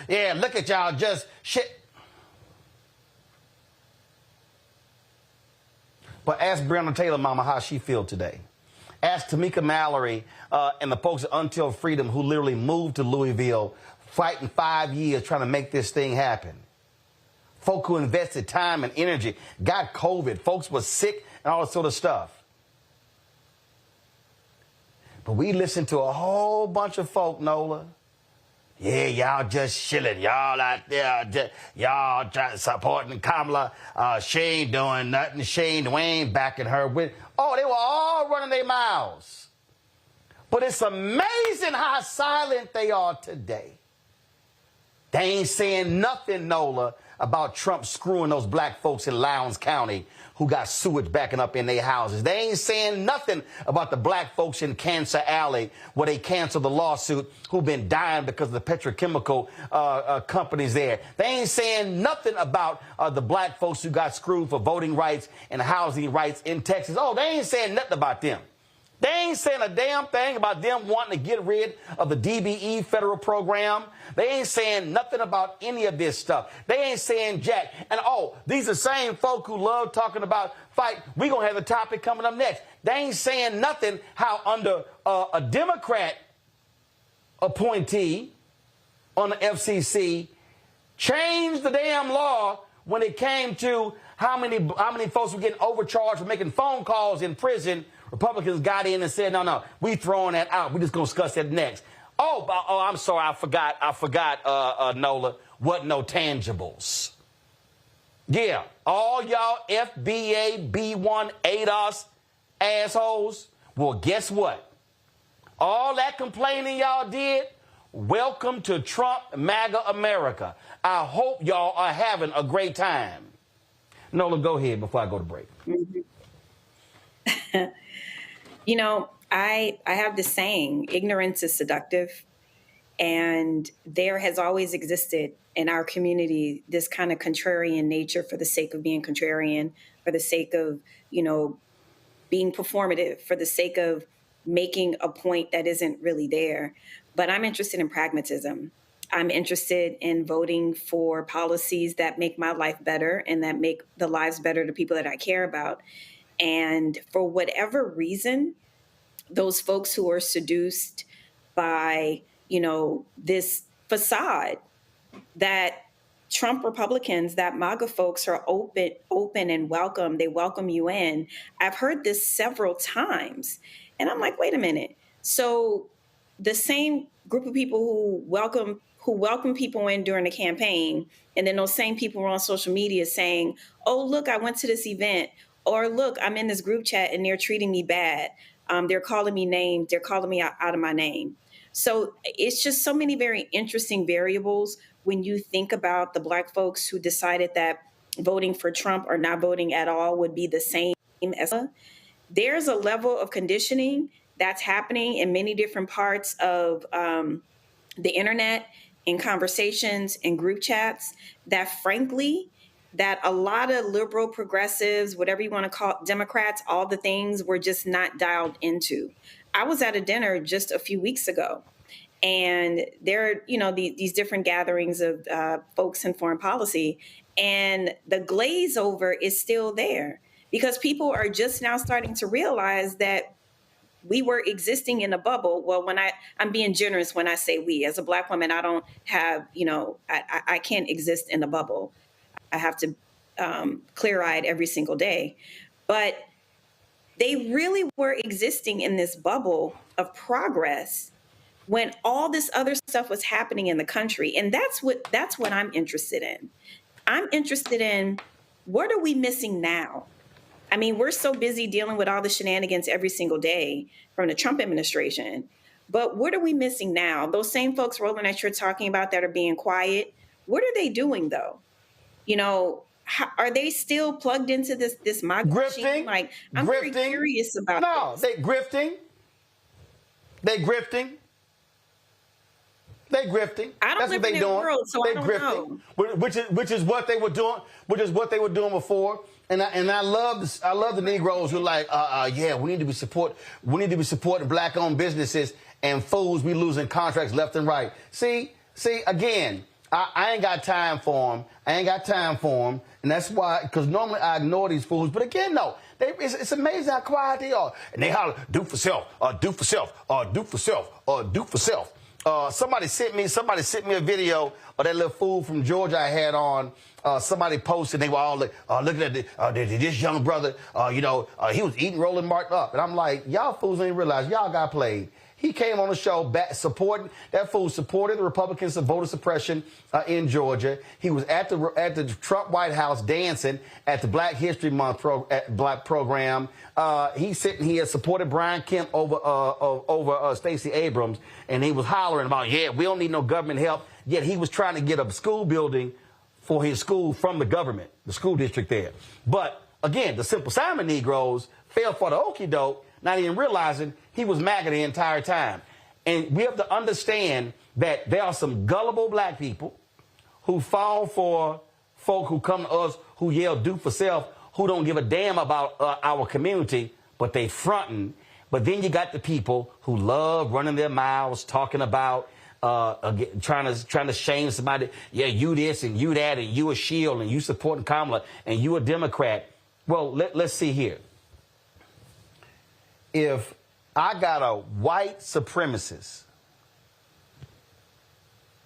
Yeah, look at y'all just shit. But ask Breonna Taylor, mama, how she feel today. Ask Tamika Mallory and the folks at Until Freedom who literally moved to Louisville, fighting 5 years trying to make this thing happen. Folk who invested time and energy, got COVID, folks were sick and all that sort of stuff. But we listened to a whole bunch of folk, Nola. Yeah, y'all just shilling. Y'all out there, y'all supporting Kamala. She ain't doing nothing. Shane Dwayne backing her with. Oh, they were all running their mouths. But it's amazing how silent they are today. They ain't saying nothing, Nola, about Trump screwing those black folks in Lowndes County who got sewage backing up in their houses. They ain't saying nothing about the black folks in Cancer Alley where they canceled the lawsuit who've been dying because of the petrochemical companies there. They ain't saying nothing about the black folks who got screwed for voting rights and housing rights in Texas. Oh, they ain't saying nothing about them. They ain't saying a damn thing about them wanting to get rid of the DBE federal program. They ain't saying nothing about any of this stuff. They ain't saying jack. And these are the same folk who love talking about fight. We're going to have a topic coming up next. They ain't saying nothing how under a Democrat appointee on the FCC changed the damn law when it came to how many folks were getting overcharged for making phone calls in prison. Republicans got in and said, no, we throwing that out. We're just going to discuss that next. I'm sorry. I forgot, Nola. What no tangibles. Yeah, all y'all FBA, B1, ADOS assholes. Well, guess what? All that complaining y'all did, welcome to Trump MAGA America. I hope y'all are having a great time. Nola, go ahead before I go to break. You know, I have this saying, ignorance is seductive. And there has always existed in our community this kind of contrarian nature for the sake of being contrarian, for the sake of, being performative, for the sake of making a point that isn't really there. But I'm interested in pragmatism. I'm interested in voting for policies that make my life better and that make the lives better to people that I care about. And for whatever reason, those folks who are seduced by, this facade that Trump Republicans, that MAGA folks are open and welcome. They welcome you in. I've heard this several times. And I'm like, wait a minute. So the same group of people who welcome people in during the campaign, and then those same people are on social media saying, oh, look, I went to this event, or look, I'm in this group chat and they're treating me bad. They're calling me names. They're calling me out of my name. So it's just so many very interesting variables when you think about the Black folks who decided that voting for Trump or not voting at all would be the same as. There's a level of conditioning that's happening in many different parts of the internet, in conversations, in group chats, that frankly, that a lot of liberal progressives, whatever you want to call it, Democrats, all the things were just not dialed into. I was at a dinner just a few weeks ago, and there are, these different gatherings of folks in foreign policy, and the glaze over is still there because people are just now starting to realize that we were existing in a bubble. Well, I'm being generous when I say we. As a Black woman, I don't have, I can't exist in a bubble. I have to clear-eyed every single day. But they really were existing in this bubble of progress when all this other stuff was happening in the country. And that's what I'm interested in. I'm interested in, what are we missing now? I mean, we're so busy dealing with all the shenanigans every single day from the Trump administration. But what are we missing now? Those same folks, Roland, that you're talking about that are being quiet, what are they doing, though? Are they still plugged into this MAGA machine? Like, I'm very curious about this. They grifting. They grifting. I don't live in their world, so I don't know. Which is what they were doing. Which is what they were doing before. And I love the Negroes who are like, we need to be supporting Black-owned businesses, and fools we losing contracts left and right. See again. I ain't got time for them. And that's why, because normally I ignore these fools. But again, no, it's amazing how quiet they are. And they holler, do for self, do for self, do for self, do for self. Somebody sent me a video of that little fool from Georgia I had on. Somebody posted, they were all like, looking at this young brother, he was eating Roland Martin up. And I'm like, y'all fools ain't realize y'all got played. He came on the show supporting the Republicans of voter suppression in Georgia. He was at the Trump White House dancing at the Black History Month Black program. He had supported Brian Kemp over Stacey Abrams, and he was hollering about, we don't need no government help. Yet he was trying to get a school building for his school from the government, the school district there. But again, the Simple Simon Negroes fell for the okie doke, not even realizing he was MAGA the entire time. And we have to understand that there are some gullible Black people who fall for folk who come to us who yell do for self, who don't give a damn about our community, but they fronting. But then you got the people who love running their mouths, talking about trying to shame somebody. Yeah, you this and you that, and you a shield, and you supporting Kamala, and you a Democrat. Well, let's see here. If I got a white supremacist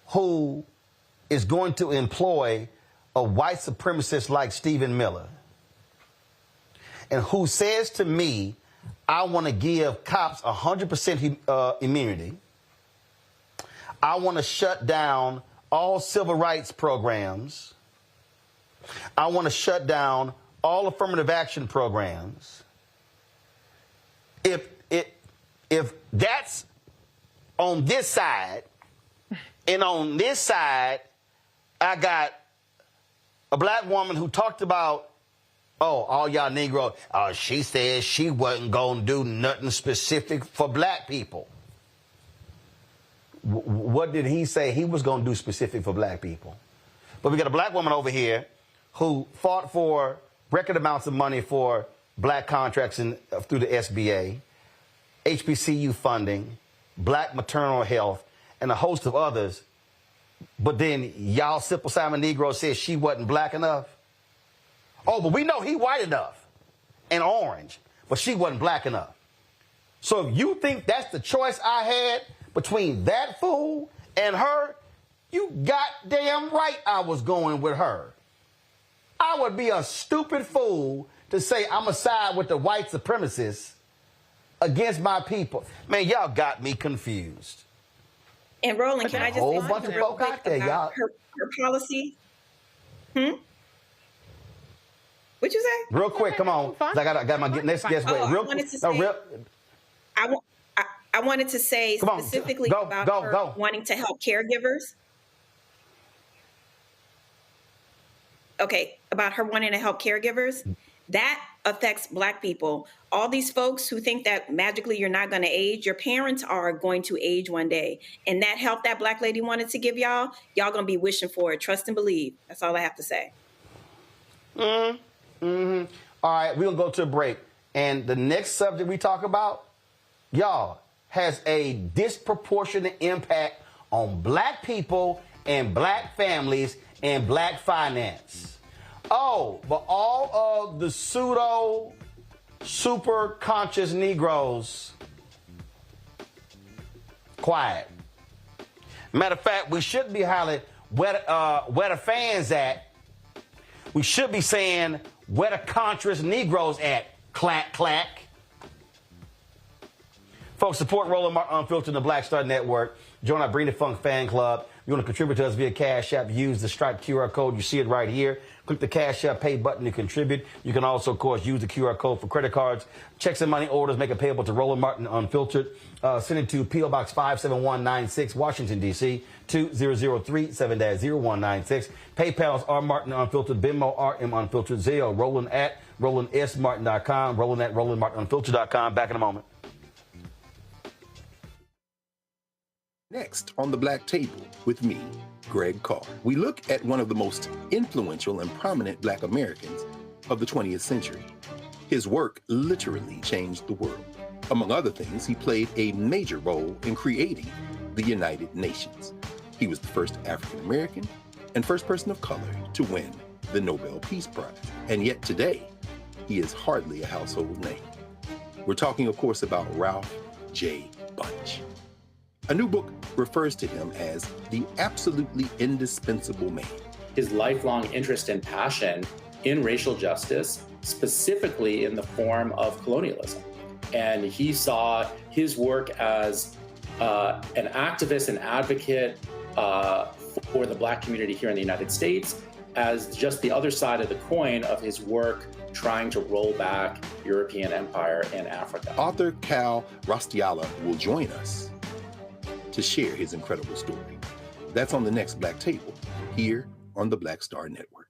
who is going to employ a white supremacist like Stephen Miller, and who says to me, I want to give cops 100% immunity, I want to shut down all civil rights programs, I want to shut down all affirmative action programs, if that's on this side, and on this side, I got a Black woman who talked about, all y'all Negroes, she said she wasn't going to do nothing specific for Black people. what did he say he was going to do specific for black people? But we got a black woman over here who fought for record amounts of money for black contracts through the SBA, HBCU funding, black maternal health, and a host of others. But then y'all Simple Simon Negro said she wasn't black enough. Oh, but we know he white enough and orange, but she wasn't black enough. So if you think that's the choice I had between that fool and her, you goddamn right I was going with her. I would be a stupid fool to say I'm a side with the white supremacists against my people. Man, y'all got me confused. And Roland, can I just say something real quick about her policy? What'd you say? Real quick, come on. I got my next guest. Wait, real quick. I wanted to say specifically about her wanting to help caregivers. Okay, about her wanting to help caregivers. That affects black people. All these folks who think that magically you're not going to age, your parents are going to age one day. And that help that black lady wanted to give y'all going to be wishing for it. Trust and believe. That's all I have to say. All right, we're going to go to a break. And the next subject we talk about, y'all, has a disproportionate impact on black people and black families and black finance. Oh, but all of the pseudo super conscious Negroes quiet. Matter of fact, we should be hollering where the fans at. We should be saying where the conscious Negroes at. Clack, clack. Folks, support Roland Martin Unfiltered and the Black Star Network. Join our Bring the Funk fan club. You want to contribute to us via Cash App, use the Stripe QR code. You see it right here. Click the Cash App pay button to contribute. You can also, of course, use the QR code for credit cards, checks and money orders, make it payable to Roland Martin Unfiltered. Send it to P.O. Box 57196, Washington, D.C., 20037-0196. PayPal's R. Martin Unfiltered, Venmo RM Unfiltered, Zelle, Roland at RolandSMartin.com, Roland at RolandMartinUnfiltered.com. Back in a moment. Next on the Black Table with me, Greg Carr. We look at one of the most influential and prominent Black Americans of the 20th century. His work literally changed the world. Among other things, he played a major role in creating the United Nations. He was the first African American and first person of color to win the Nobel Peace Prize. And yet today, he is hardly a household name. We're talking, of course, about Ralph J. Bunche. A new book refers to him as the absolutely indispensable man. His lifelong interest and passion in racial justice, specifically in the form of colonialism. And he saw his work as an activist and advocate for the Black community here in the United States as just the other side of the coin of his work trying to roll back European empire in Africa. Author Cal Rostiala will join us to share his incredible story. That's on the next Black Table, here on the Black Star Network.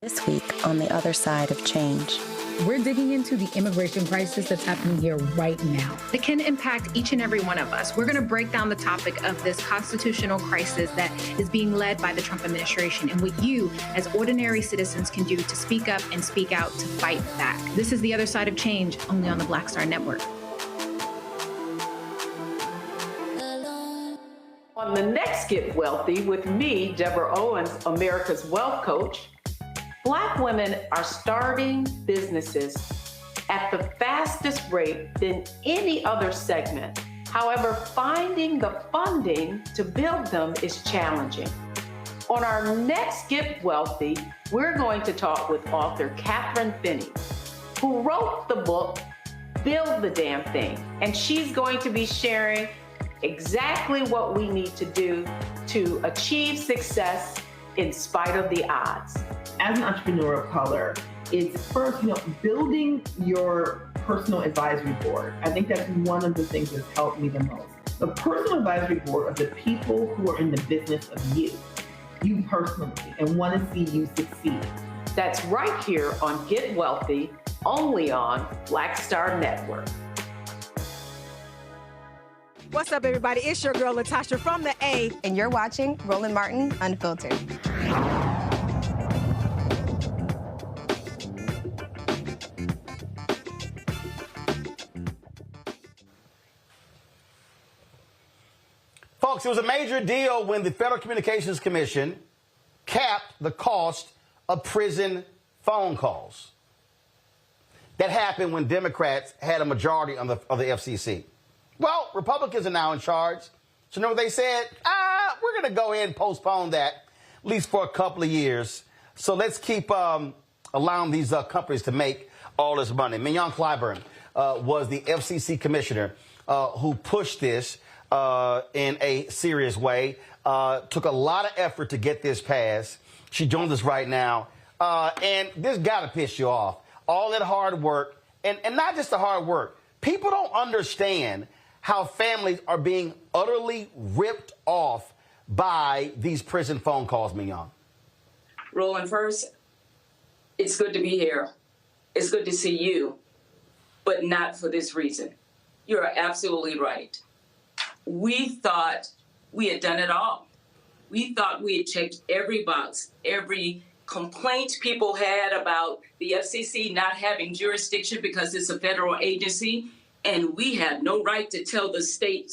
This week on The Other Side of Change. We're digging into the immigration crisis that's happening here right now. That can impact each and every one of us. We're going to break down the topic of this constitutional crisis that is being led by the Trump administration and what you as ordinary citizens can do to speak up and speak out to fight back. This is The Other Side of Change, only on the Black Star Network. On the next Get Wealthy with me, Deborah Owens, America's Wealth Coach, Black women are starting businesses at the fastest rate than any other segment. However, finding the funding to build them is challenging. On our next Get Wealthy, we're going to talk with author Catherine Finney, who wrote the book, Build the Damn Thing. And she's going to be sharing exactly what we need to do to achieve success in spite of the odds. As an entrepreneur of color, it's first, building your personal advisory board. I think that's one of the things that's helped me the most. The personal advisory board are the people who are in the business of you personally, and want to see you succeed. That's right here on Get Wealthy, only on Black Star Network. What's up, everybody? It's your girl, Latasha from the A. And you're watching Roland Martin Unfiltered. Folks, it was a major deal when the Federal Communications Commission capped the cost of prison phone calls. That happened when Democrats had a majority of the FCC. Well, Republicans are now in charge. So you know what they said? We're going to go ahead and postpone that, at least for a couple of years. So let's keep allowing these companies to make all this money. Mignon Clyburn was the FCC Commissioner who pushed this in a serious way. Took a lot of effort to get this passed. She joins us right now. And this got to piss you off. All that hard work, and not just the hard work. People don't understand how families are being utterly ripped off by these prison phone calls, Mignon. Roland, first, it's good to be here. It's good to see you, but not for this reason. You're absolutely right. We thought we had done it all. We thought we had checked every box, every complaint people had about the FCC not having jurisdiction because it's a federal agency, and we had no right to tell the state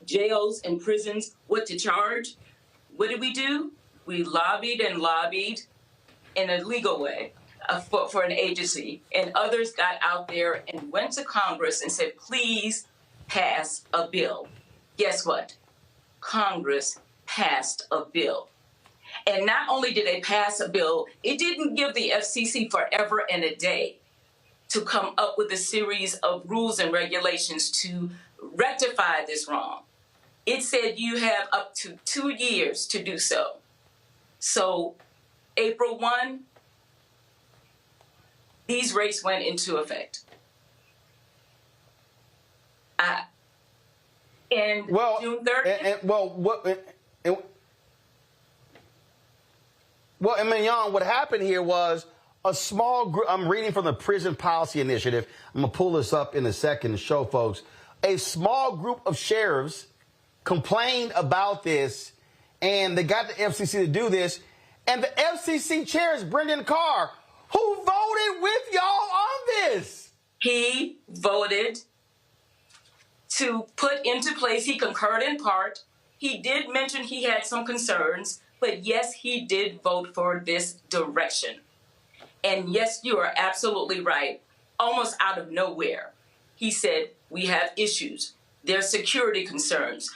jails and prisons what to charge. What did we do? We lobbied and lobbied in a legal way for an agency, and others got out there and went to Congress and said, please pass a bill. Guess what? Congress passed a bill. And not only did they pass a bill, it didn't give the FCC forever and a day to come up with a series of rules and regulations to rectify this wrong. It said you have up to 2 years to do so. So April 1, these rates went into effect. And June 30th. Well, and Mignon, what happened here was a small group. I'm reading from the Prison Policy Initiative. I'm going to pull this up in a second to show folks. A small group of sheriffs complained about this, and they got the FCC to do this. And the FCC chair is Brendan Carr, who voted with y'all on this. He voted to put into place, he concurred in part. He did mention he had some concerns, but yes, he did vote for this direction. And yes, you are absolutely right. Almost out of nowhere, he said, we have issues. There are security concerns.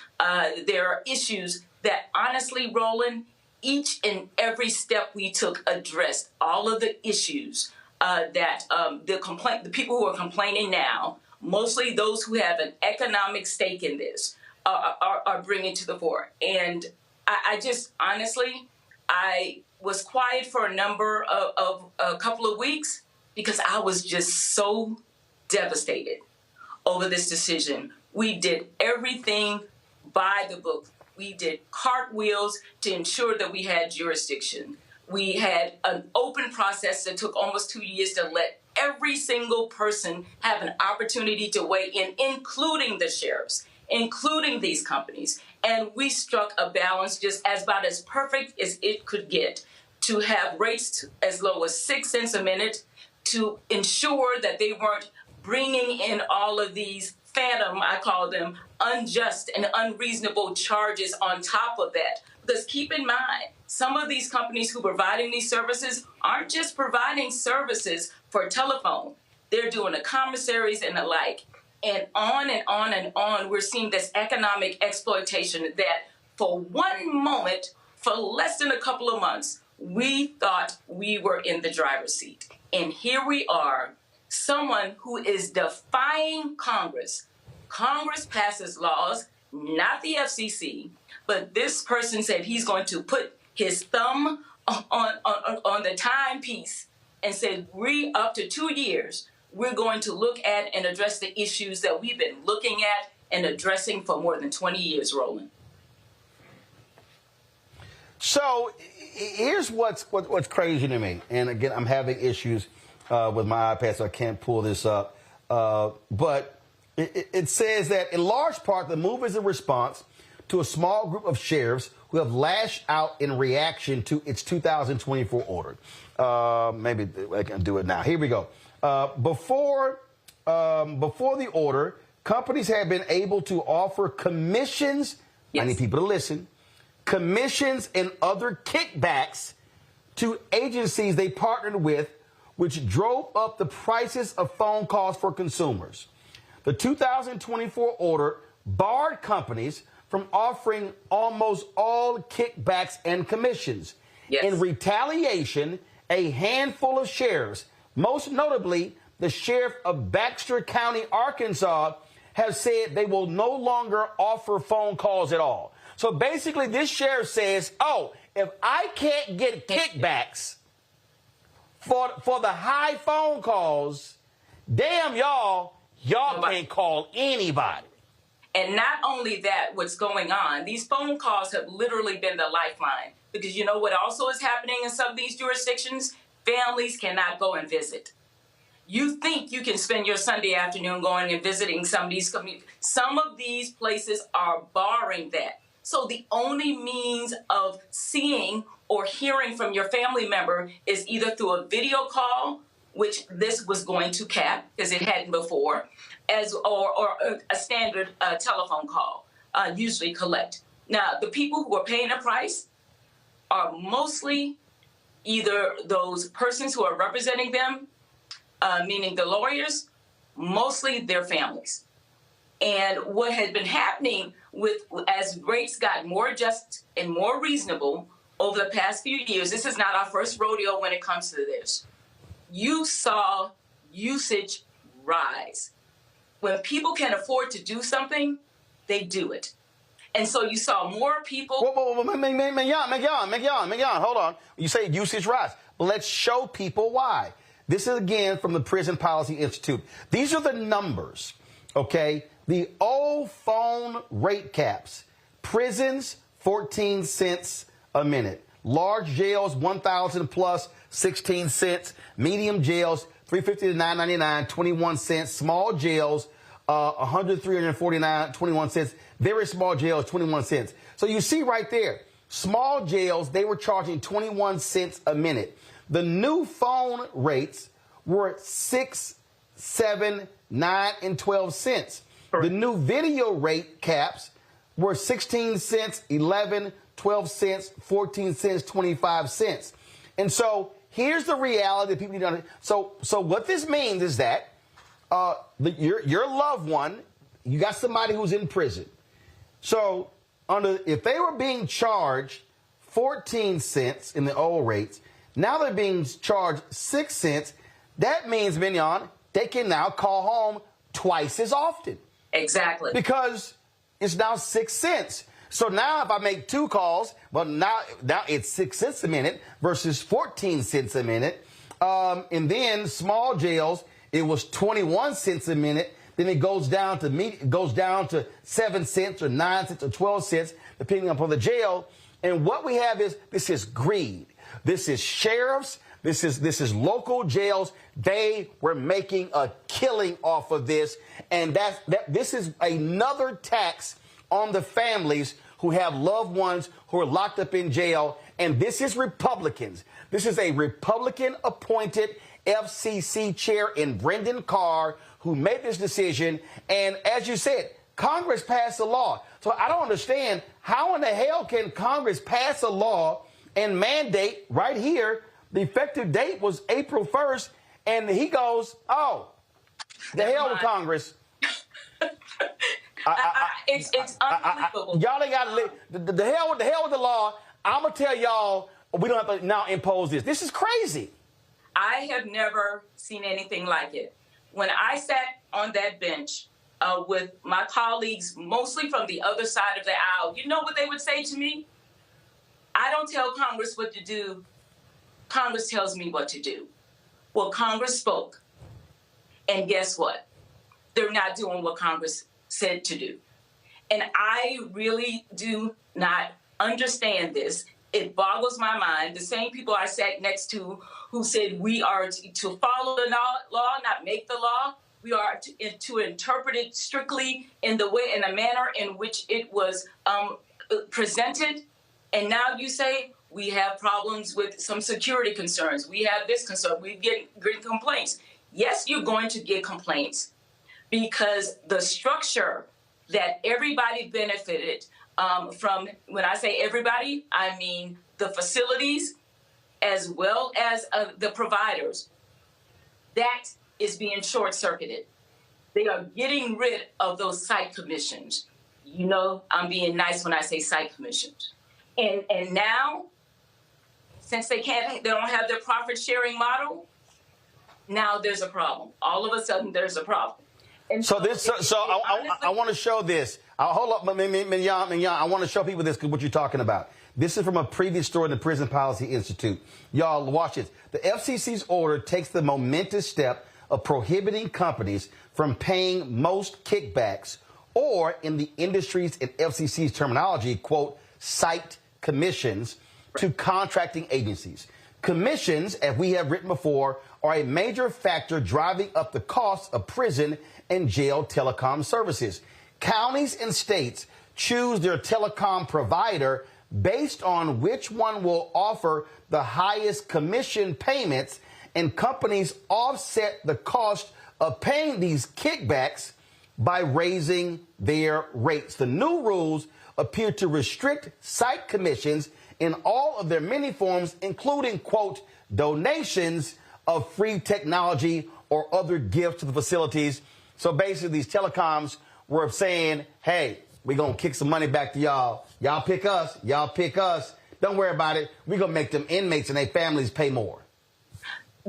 There are issues that honestly, Roland, each and every step we took addressed all of the issues that the people who are complaining now, mostly those who have an economic stake in this, are bringing to the fore. And I just, honestly, I was quiet for a couple of weeks because I was just so devastated over this decision. We did everything by the book. We did cartwheels to ensure that we had jurisdiction. We had an open process that took almost 2 years to let every single person have an opportunity to weigh in, including the sheriffs, including these companies. And we struck a balance just about as perfect as it could get, to have rates as low as 6 cents a minute, to ensure that they weren't bringing in all of these phantom, I call them, unjust and unreasonable charges on top of that. Because keep in mind, some of these companies who are providing these services aren't just providing services for telephone. They're doing the commissaries and the like. And on and on and on, we're seeing this economic exploitation that for one moment, for less than a couple of months, we thought we were in the driver's seat. And here we are, someone who is defying Congress. Congress passes laws, not the FCC, but this person said he's going to put his thumb on the timepiece and said, we up to 2 years, we're going to look at and address the issues that we've been looking at and addressing for more than 20 years, Roland. So here's what's crazy to me. And again, I'm having issues with my iPad, so I can't pull this up. But It says that in large part, the move is a response to a small group of sheriffs who have lashed out in reaction to its 2024 order. Maybe I can do it now. Here we go. Before the order, companies have been able to offer commissions. Yes. I need people to listen. Commissions and other kickbacks to agencies they partnered with, which drove up the prices of phone calls for consumers. The 2024 order barred companies from offering almost all kickbacks and commissions. Yes. In retaliation, a handful of sheriffs, most notably the sheriff of Baxter County, Arkansas, have said they will no longer offer phone calls at all. So basically, this sheriff says, oh, if I can't get kickbacks for the high phone calls, damn y'all can't call anybody. And not only that, what's going on, these phone calls have literally been the lifeline. Because you know what also is happening in some of these jurisdictions? Families cannot go and visit. You think you can spend your Sunday afternoon going and visiting some of these communities. Some of these places are barring that. So the only means of seeing or hearing from your family member is either through a video call, which this was going to cap because it hadn't before, or a standard telephone call, usually collect. Now, the people who are paying the price are mostly either those persons who are representing them, meaning the lawyers, mostly their families. And what has been happening as rates got more just and more reasonable over the past few years, this is not our first rodeo when it comes to this. You saw usage rise. When people can afford to do something, they do it. And so you saw more people. Whoa, Meghan, hold on. You say usage rise. Well, let's show people why. This is, again, from the Prison Policy Institute. These are the numbers, okay? The old phone rate caps. Prisons, 14 cents a minute. Large jails, 1,000 plus, 16 cents. Medium jails, 350 to 999, 21 cents. Small jails, 100, 349, 21 cents. Very small jails, 21 cents. So you see right there, small jails, they were charging 21 cents a minute. The new phone rates were 6, 7, 9, and 12 cents. The new video rate caps were 16 cents, 11, 12 cents, 14 cents, 25 cents. And so here's the reality that people need to understand. So what this means is that your loved one, you got somebody who's in prison. So if they were being charged 14 cents in the old rates, now they're being charged 6 cents. That means, Mignon, they can now call home twice as often. Exactly. Because it's now 6 cents. So now if I make 2 calls, well, now it's 6 cents a minute versus 14 cents a minute. And then small jails, it was 21 cents a minute. Then it goes down to 7 cents or 9 cents or 12 cents, depending upon the jail. And what we have is, this is greed. This is sheriffs. This is local jails. They were making a killing off of this. And this is another tax on the families who have loved ones who are locked up in jail. And this is Republicans. This is a Republican-appointed FCC chair in Brendan Carr who made this decision. And as you said, Congress passed a law. So I don't understand how in the hell can Congress pass a law and mandate right here, the effective date was April 1st, and he goes, oh, the hell with Congress. It's unbelievable. Y'all ain't got to the hell with the law. I'm going to tell y'all, we don't have to now impose this. This is crazy. I have never seen anything like it. When I sat on that bench with my colleagues, mostly from the other side of the aisle, you know what they would say to me? I don't tell Congress what to do. Congress tells me what to do. Well, Congress spoke. And guess what? They're not doing what Congress said to do. And I really do not understand this. It boggles my mind. The same people I sat next to who said we are to follow the law, not make the law. We are to interpret it strictly in a manner in which it was presented. And now you say we have problems with some security concerns. We have this concern. We get complaints. Yes, you're going to get complaints because the structure that everybody benefited from, when I say everybody, I mean the facilities as well as the providers, that is being short-circuited. They are getting rid of those site commissions. You know, I'm being nice when I say site commissions. And now, since they don't have their profit sharing model, now there's a problem. All of a sudden, there's a problem. And I want to show this. Hold up, Mignon. I want to show people this, what you're talking about. This is from a previous story in the Prison Policy Institute. Y'all, watch this. The FCC's order takes the momentous step of prohibiting companies from paying most kickbacks, or in the industry's and FCC's terminology, quote, site commissions, to contracting agencies. Commissions, as we have written before, are a major factor driving up the cost of prison and jail telecom services. Counties and states choose their telecom provider based on which one will offer the highest commission payments, and companies offset the cost of paying these kickbacks by raising their rates. The new rules appear to restrict site commissions in all of their many forms, including, quote, donations of free technology or other gifts to the facilities. So basically, these telecoms were saying, hey, we're going to kick some money back to y'all. Y'all pick us. Y'all pick us. Don't worry about it. We're going to make them inmates and their families pay more.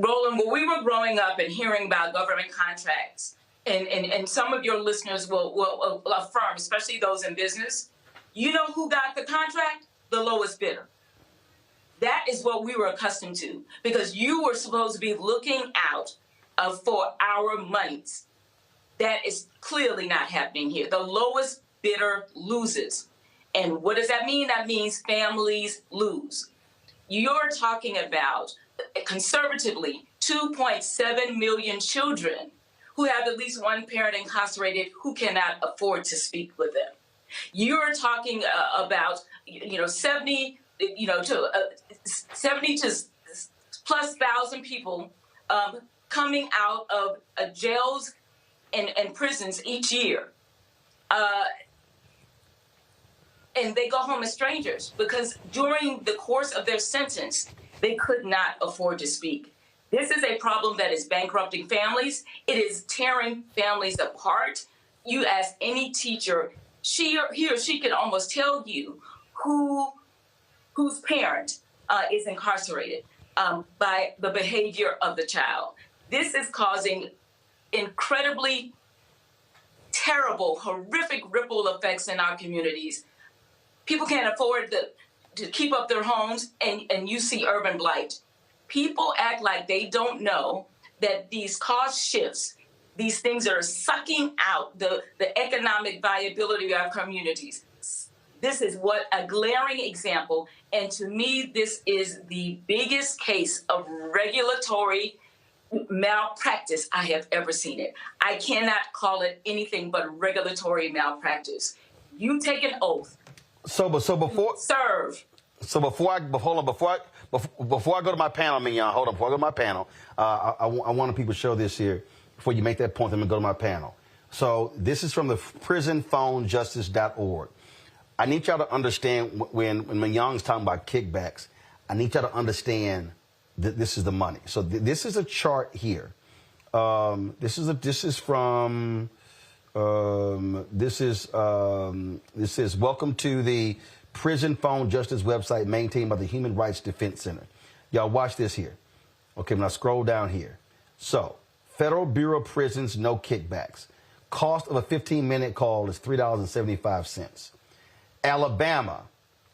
Roland, when we were growing up and hearing about government contracts, and some of your listeners will affirm, especially those in business, you know who got the contract? The lowest bidder. That is what we were accustomed to, because you were supposed to be looking out for our monies. That is clearly not happening here. The lowest bidder loses. And what does that mean? That means families lose. You're talking about, conservatively, 2.7 million children who have at least one parent incarcerated who cannot afford to speak with them. You're talking about, 70 to plus thousand people coming out of jails and prisons each year. And they go home as strangers because during the course of their sentence, they could not afford to speak. This is a problem that is bankrupting families. It is tearing families apart. You ask any teacher, he or she can almost tell you whose parent is incarcerated by the behavior of the child. This is causing incredibly terrible, horrific ripple effects in our communities. People can't afford to keep up their homes, and you see urban blight. People act like they don't know that these cost shifts, these things that are sucking out the economic viability of our communities. This is a glaring example. And to me, this is the biggest case of regulatory malpractice I have ever seen it. I cannot call it anything but regulatory malpractice. You take an oath. Before I go to my panel, Mignon, hold on. Before I go to my panel, I want people to show this here. Before you make that point, I'm going to go to my panel. So this is from the prisonphonejustice.org. I need y'all to understand when Mignon's talking about kickbacks, I need y'all to understand that this is the money. So this is a chart here. This is welcome to the Prison Phone Justice website maintained by the Human Rights Defense Center. Y'all watch this here. Okay, when I scroll down here. So, Federal Bureau of Prisons, no kickbacks. Cost of a 15-minute call is $3.75. Alabama,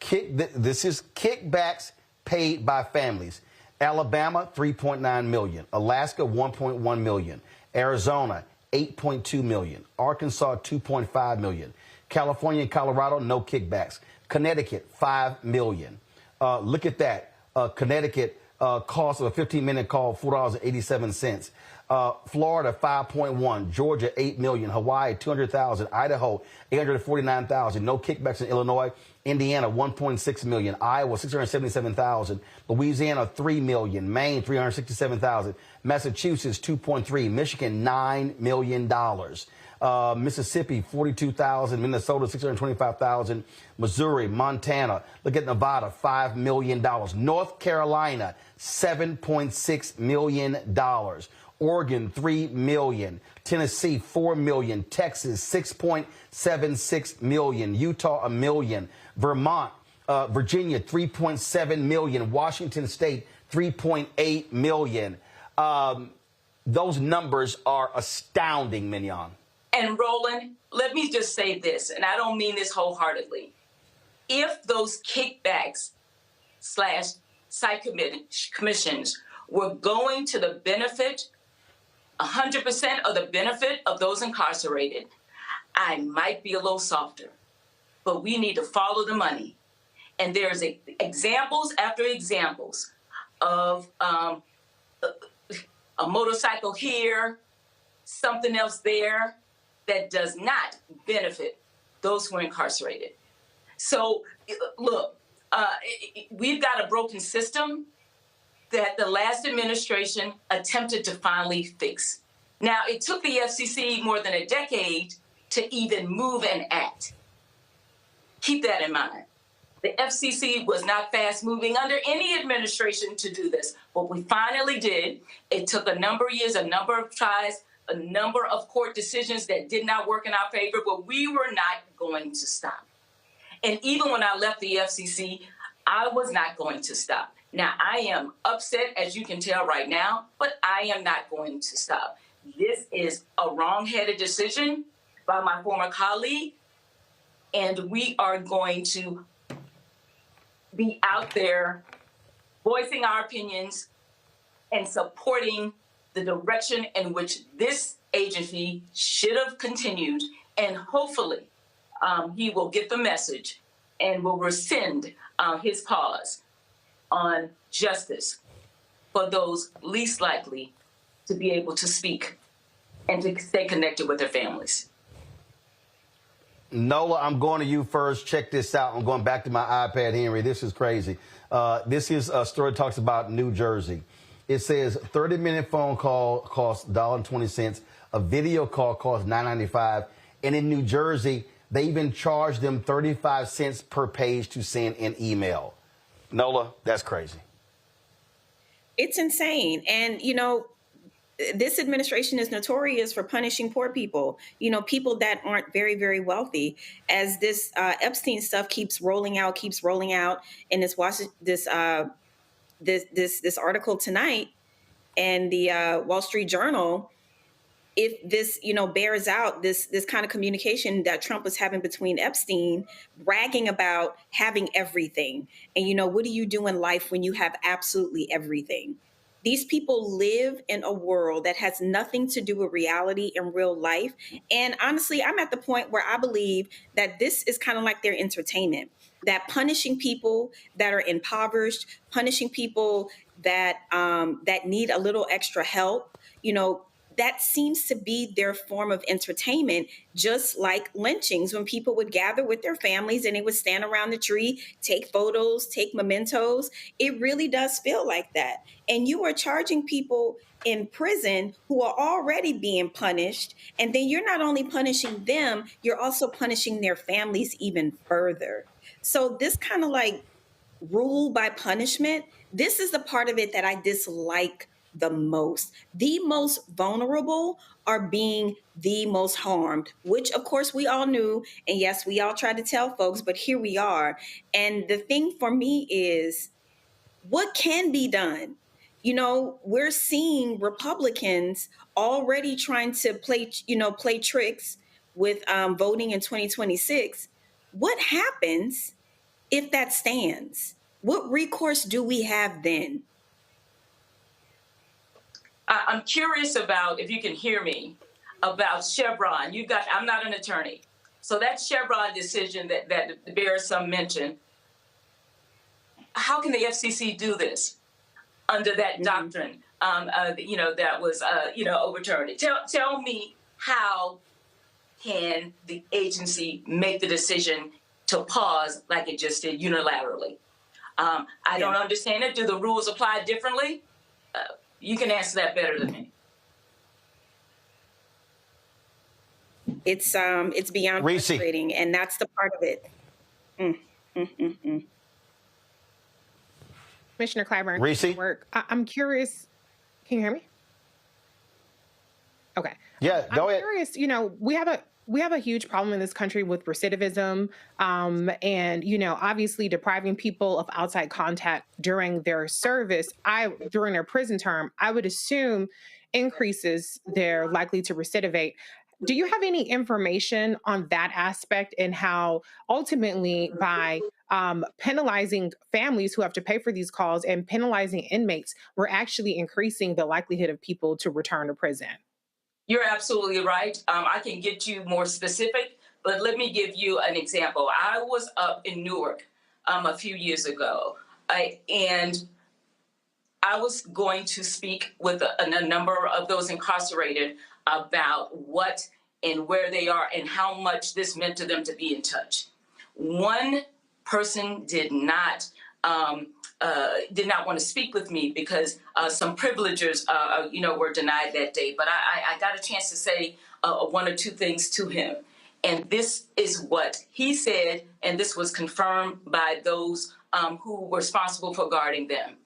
this is kickbacks paid by families. Alabama, $3.9 million. Alaska, $1.1 million. Arizona, $8.2 million. Arkansas, $2.5 million. California and Colorado, no kickbacks. Connecticut, $5 million. Look at that. Connecticut, Cost of a 15-minute call, $4.87. Florida, 5.1. Georgia, 8 million. Hawaii, 200,000. Idaho, 849,000. No kickbacks in Illinois. Indiana, 1.6 million. Iowa, 677,000. Louisiana, 3 million. Maine, 367,000. Massachusetts, 2.3. Michigan, $9 million. Mississippi, 42,000. Minnesota, 625,000. Missouri, Montana. Look at Nevada, $5 million. North Carolina, $7.6 million. Oregon, $3 million. Tennessee, $4 million. Texas, $6.76 million. Utah, $1 million. Vermont, Virginia, $3.7 million. Washington State, $3.8 million. Those numbers are astounding, Mignon. And Roland, let me just say this, and I don't mean this wholeheartedly. If those kickbacks / site commissions were going to the benefit, 100% of the benefit of those incarcerated, I might be a little softer. But we need to follow the money. And there's examples after examples of a motorcycle here, something else there, that does not benefit those who are incarcerated. So, look, we've got a broken system that the last administration attempted to finally fix. Now, it took the FCC more than a decade to even move and act. Keep that in mind. The FCC was not fast moving under any administration to do this. What we finally did, it took a number of years, a number of tries, a number of court decisions that did not work in our favor, but we were not going to stop. And even when I left the FCC, I was not going to stop. Now, I am upset, as you can tell right now, but I am not going to stop. This is a wrong-headed decision by my former colleague, and we are going to be out there voicing our opinions and supporting the direction in which this agency should have continued, and hopefully he will get the message and will rescind his pause on justice for those least likely to be able to speak and to stay connected with their families. Nola, I'm going to you first. Check this out. I'm going back to my iPad, Henry. This is crazy. This is a story that talks about New Jersey. It says 30-minute phone call costs $1.20. A video call costs $9.95. And in New Jersey, they even charge them 35 cents per page to send an email. Nola, that's crazy. It's insane. And, you know, this administration is notorious for punishing poor people, you know, people that aren't very, very wealthy. As this Epstein stuff keeps rolling out, and this article tonight and the Wall Street Journal, if this, you know, bears out this kind of communication that Trump was having between Epstein, bragging about having everything. And, you know, what do you do in life when you have absolutely everything? These people live in a world that has nothing to do with reality in real life. And honestly, I'm at the point where I believe that this is kind of like their entertainment, that punishing people that are impoverished, punishing people that that need a little extra help, you know, that seems to be their form of entertainment, just like lynchings, when people would gather with their families and they would stand around the tree, take photos, take mementos. It really does feel like that. And you are charging people in prison who are already being punished. And then you're not only punishing them, you're also punishing their families even further. So this kind of like rule by punishment, this is the part of it that I dislike the most. The most vulnerable are being the most harmed, which of course we all knew. And yes, we all tried to tell folks, but here we are. And the thing for me is, what can be done? You know, we're seeing Republicans already trying to play tricks with voting in 2026. What happens if that stands? What recourse do we have then? I'm curious about, if you can hear me, about Chevron. I'm not an attorney. So that Chevron decision that bears some mention, how can the FCC do this? under that doctrine, that was, overturned. Tell me, how can the agency make the decision to pause like it just did unilaterally? I don't understand it. Do the rules apply differently? You can answer that better than me. It's beyond frustrating, and that's the part of it. Commissioner Clyburn, Reese? I'm curious. Can you hear me? Okay. Yeah, go ahead. I'm curious. We have a huge problem in this country with recidivism, and obviously depriving people of outside contact during their service, during their prison term. I would assume increases their likely to recidivate. Do you have any information on that aspect and how ultimately by penalizing families who have to pay for these calls and penalizing inmates, we're actually increasing the likelihood of people to return to prison? You're absolutely right. I can get you more specific, but let me give you an example. I was up in Newark a few years ago, and I was going to speak with a number of those incarcerated about what and where they are and how much this meant to them to be in touch. One person did not want to speak with me because some privilegers, were denied that day. But I got a chance to say one or two things to him. And this is what he said, and this was confirmed by those who were responsible for guarding them.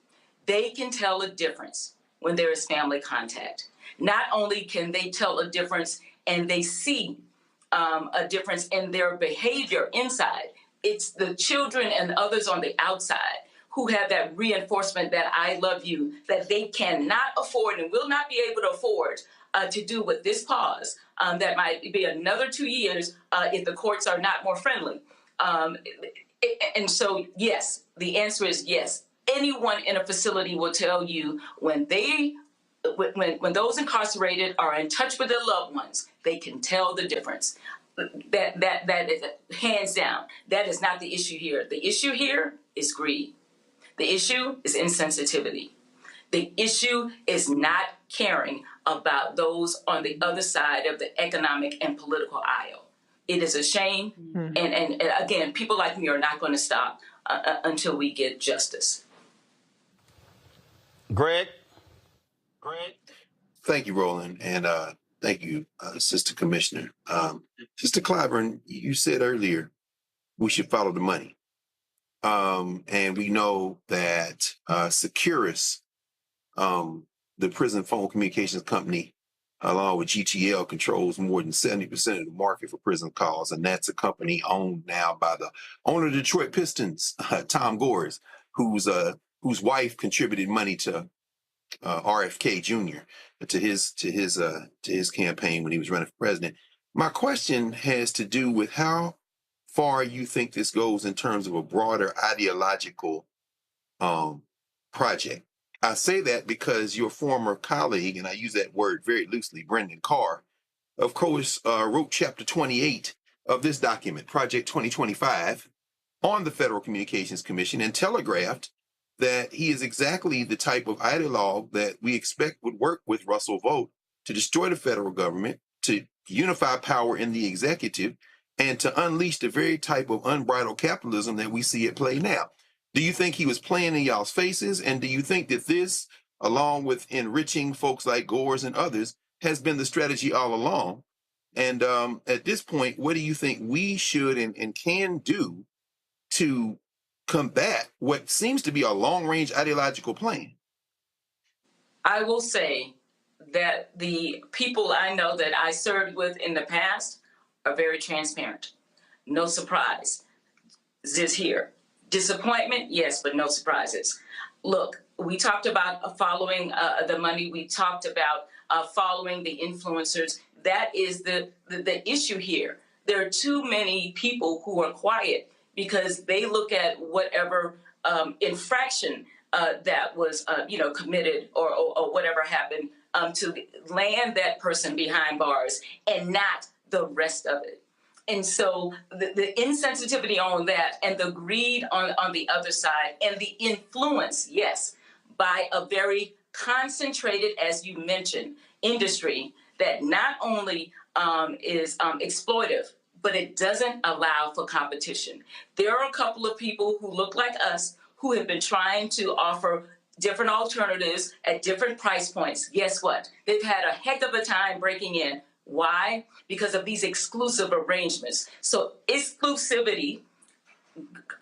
They can tell a difference when there is family contact. Not only can they tell a difference and they see a difference in their behavior inside, it's the children and others on the outside who have that reinforcement that I love you, that they cannot afford and will not be able to afford to do with this pause. That might be another 2 years if the courts are not more friendly. And so, yes, the answer is yes. Anyone in a facility will tell you when those incarcerated are in touch with their loved ones, they can tell the difference. That is hands down. That is not the issue here. The issue here is greed. The issue is insensitivity. The issue is not caring about those on the other side of the economic and political aisle. It is a shame. Mm-hmm. And again, people like me are not going to stop until we get justice. Greg? Thank you, Roland, and thank you, Sister Commissioner. Sister Clyburn, you said earlier we should follow the money. And we know that Securus, the prison phone communications company, along with GTL, controls more than 70% of the market for prison calls. And that's a company owned now by the owner of the Detroit Pistons, Tom Gores, whose wife contributed money to RFK Jr. to his campaign when he was running for president. My question has to do with how far you think this goes in terms of a broader ideological project. I say that because your former colleague, and I use that word very loosely, Brendan Carr, of course, wrote Chapter 28 of this document, Project 2025, on the Federal Communications Commission and telegraphed that he is exactly the type of ideologue that we expect would work with Russell Vought to destroy the federal government, to unify power in the executive, and to unleash the very type of unbridled capitalism that we see at play now. Do you think he was playing in y'all's faces? And do you think that this, along with enriching folks like Gores and others, has been the strategy all along? And at this point, what do you think we should and can do to combat what seems to be a long-range ideological plan? I will say that the people I know that I served with in the past are very transparent. No surprise. This here. Disappointment, yes, but no surprises. Look, we talked about following the money. We talked about following the influencers. That is the issue here. There are too many people who are quiet because they look at whatever infraction that was committed or whatever happened to land that person behind bars and not the rest of it. And so the insensitivity on that and the greed on the other side and the influence, yes, by a very concentrated, as you mentioned, industry that not only is exploitive, but it doesn't allow for competition. There are a couple of people who look like us who have been trying to offer different alternatives at different price points. Guess what? They've had a heck of a time breaking in. Why? Because of these exclusive arrangements. So exclusivity,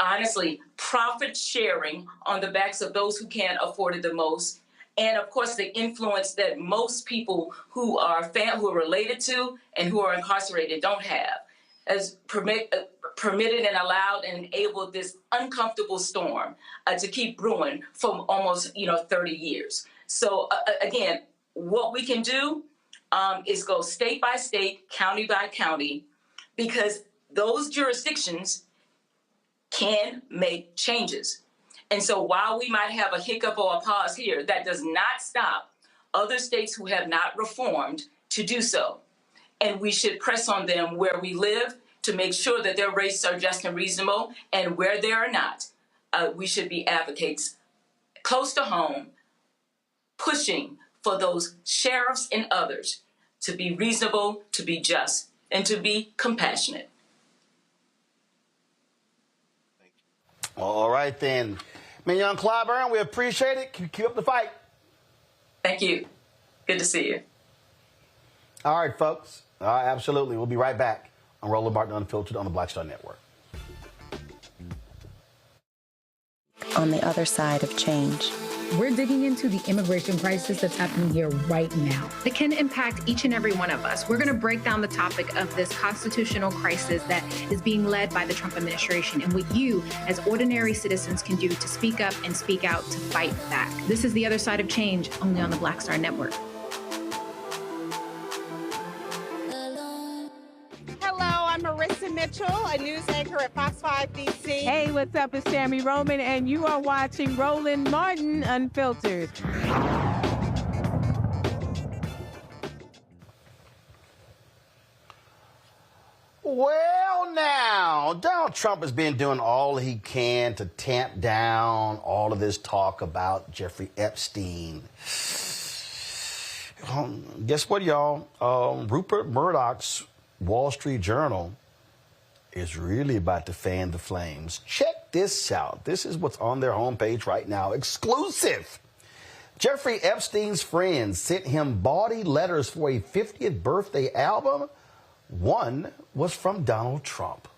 honestly, profit sharing on the backs of those who can't afford it the most. And of course, the influence that most people who are related to and who are incarcerated don't have, has permitted and allowed and enabled this uncomfortable storm to keep brewing for almost 30 years. So again, what we can do is go state by state, county by county, because those jurisdictions can make changes. And so while we might have a hiccup or a pause here, that does not stop other states who have not reformed to do so. And we should press on them where we live to make sure that their rates are just and reasonable. And where they are not, we should be advocates close to home, pushing for those sheriffs and others to be reasonable, to be just, and to be compassionate. All right, then. Mignon Clyburn, we appreciate it. Keep up the fight. Thank you. Good to see you. All right, folks. Absolutely. We'll be right back on Roland Martin Unfiltered on the Black Star Network. On the other side of change. We're digging into the immigration crisis that's happening here right now. That can impact each and every one of us. We're going to break down the topic of this constitutional crisis that is being led by the Trump administration and what you, as ordinary citizens, can do to speak up and speak out to fight back. This is The Other Side of Change, only on the Black Star Network. I'm Marissa Mitchell, a news anchor at Fox 5 DC. Hey, what's up? It's Tammy Roman, and you are watching Roland Martin Unfiltered. Well, now, Donald Trump has been doing all he can to tamp down all of this talk about Jeffrey Epstein. Guess what, y'all? Rupert Murdoch's Wall Street Journal is really about to fan the flames. Check this out. This is what's on their homepage right now. Exclusive. Jeffrey Epstein's friends sent him bawdy letters for a 50th birthday album. One was from Donald Trump.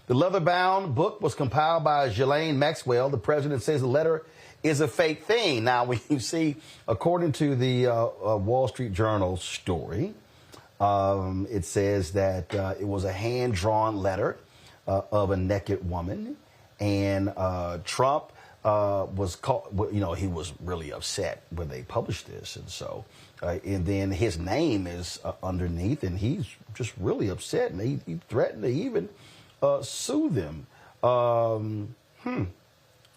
The leather-bound book was compiled by Ghislaine Maxwell. The president says the letter is a fake thing. Now, when you see, according to the Wall Street Journal story, it says that it was a hand-drawn letter of a naked woman, and Trump was called, he was really upset when they published this, and so, and then his name is underneath, and he's just really upset, and he threatened to even sue them.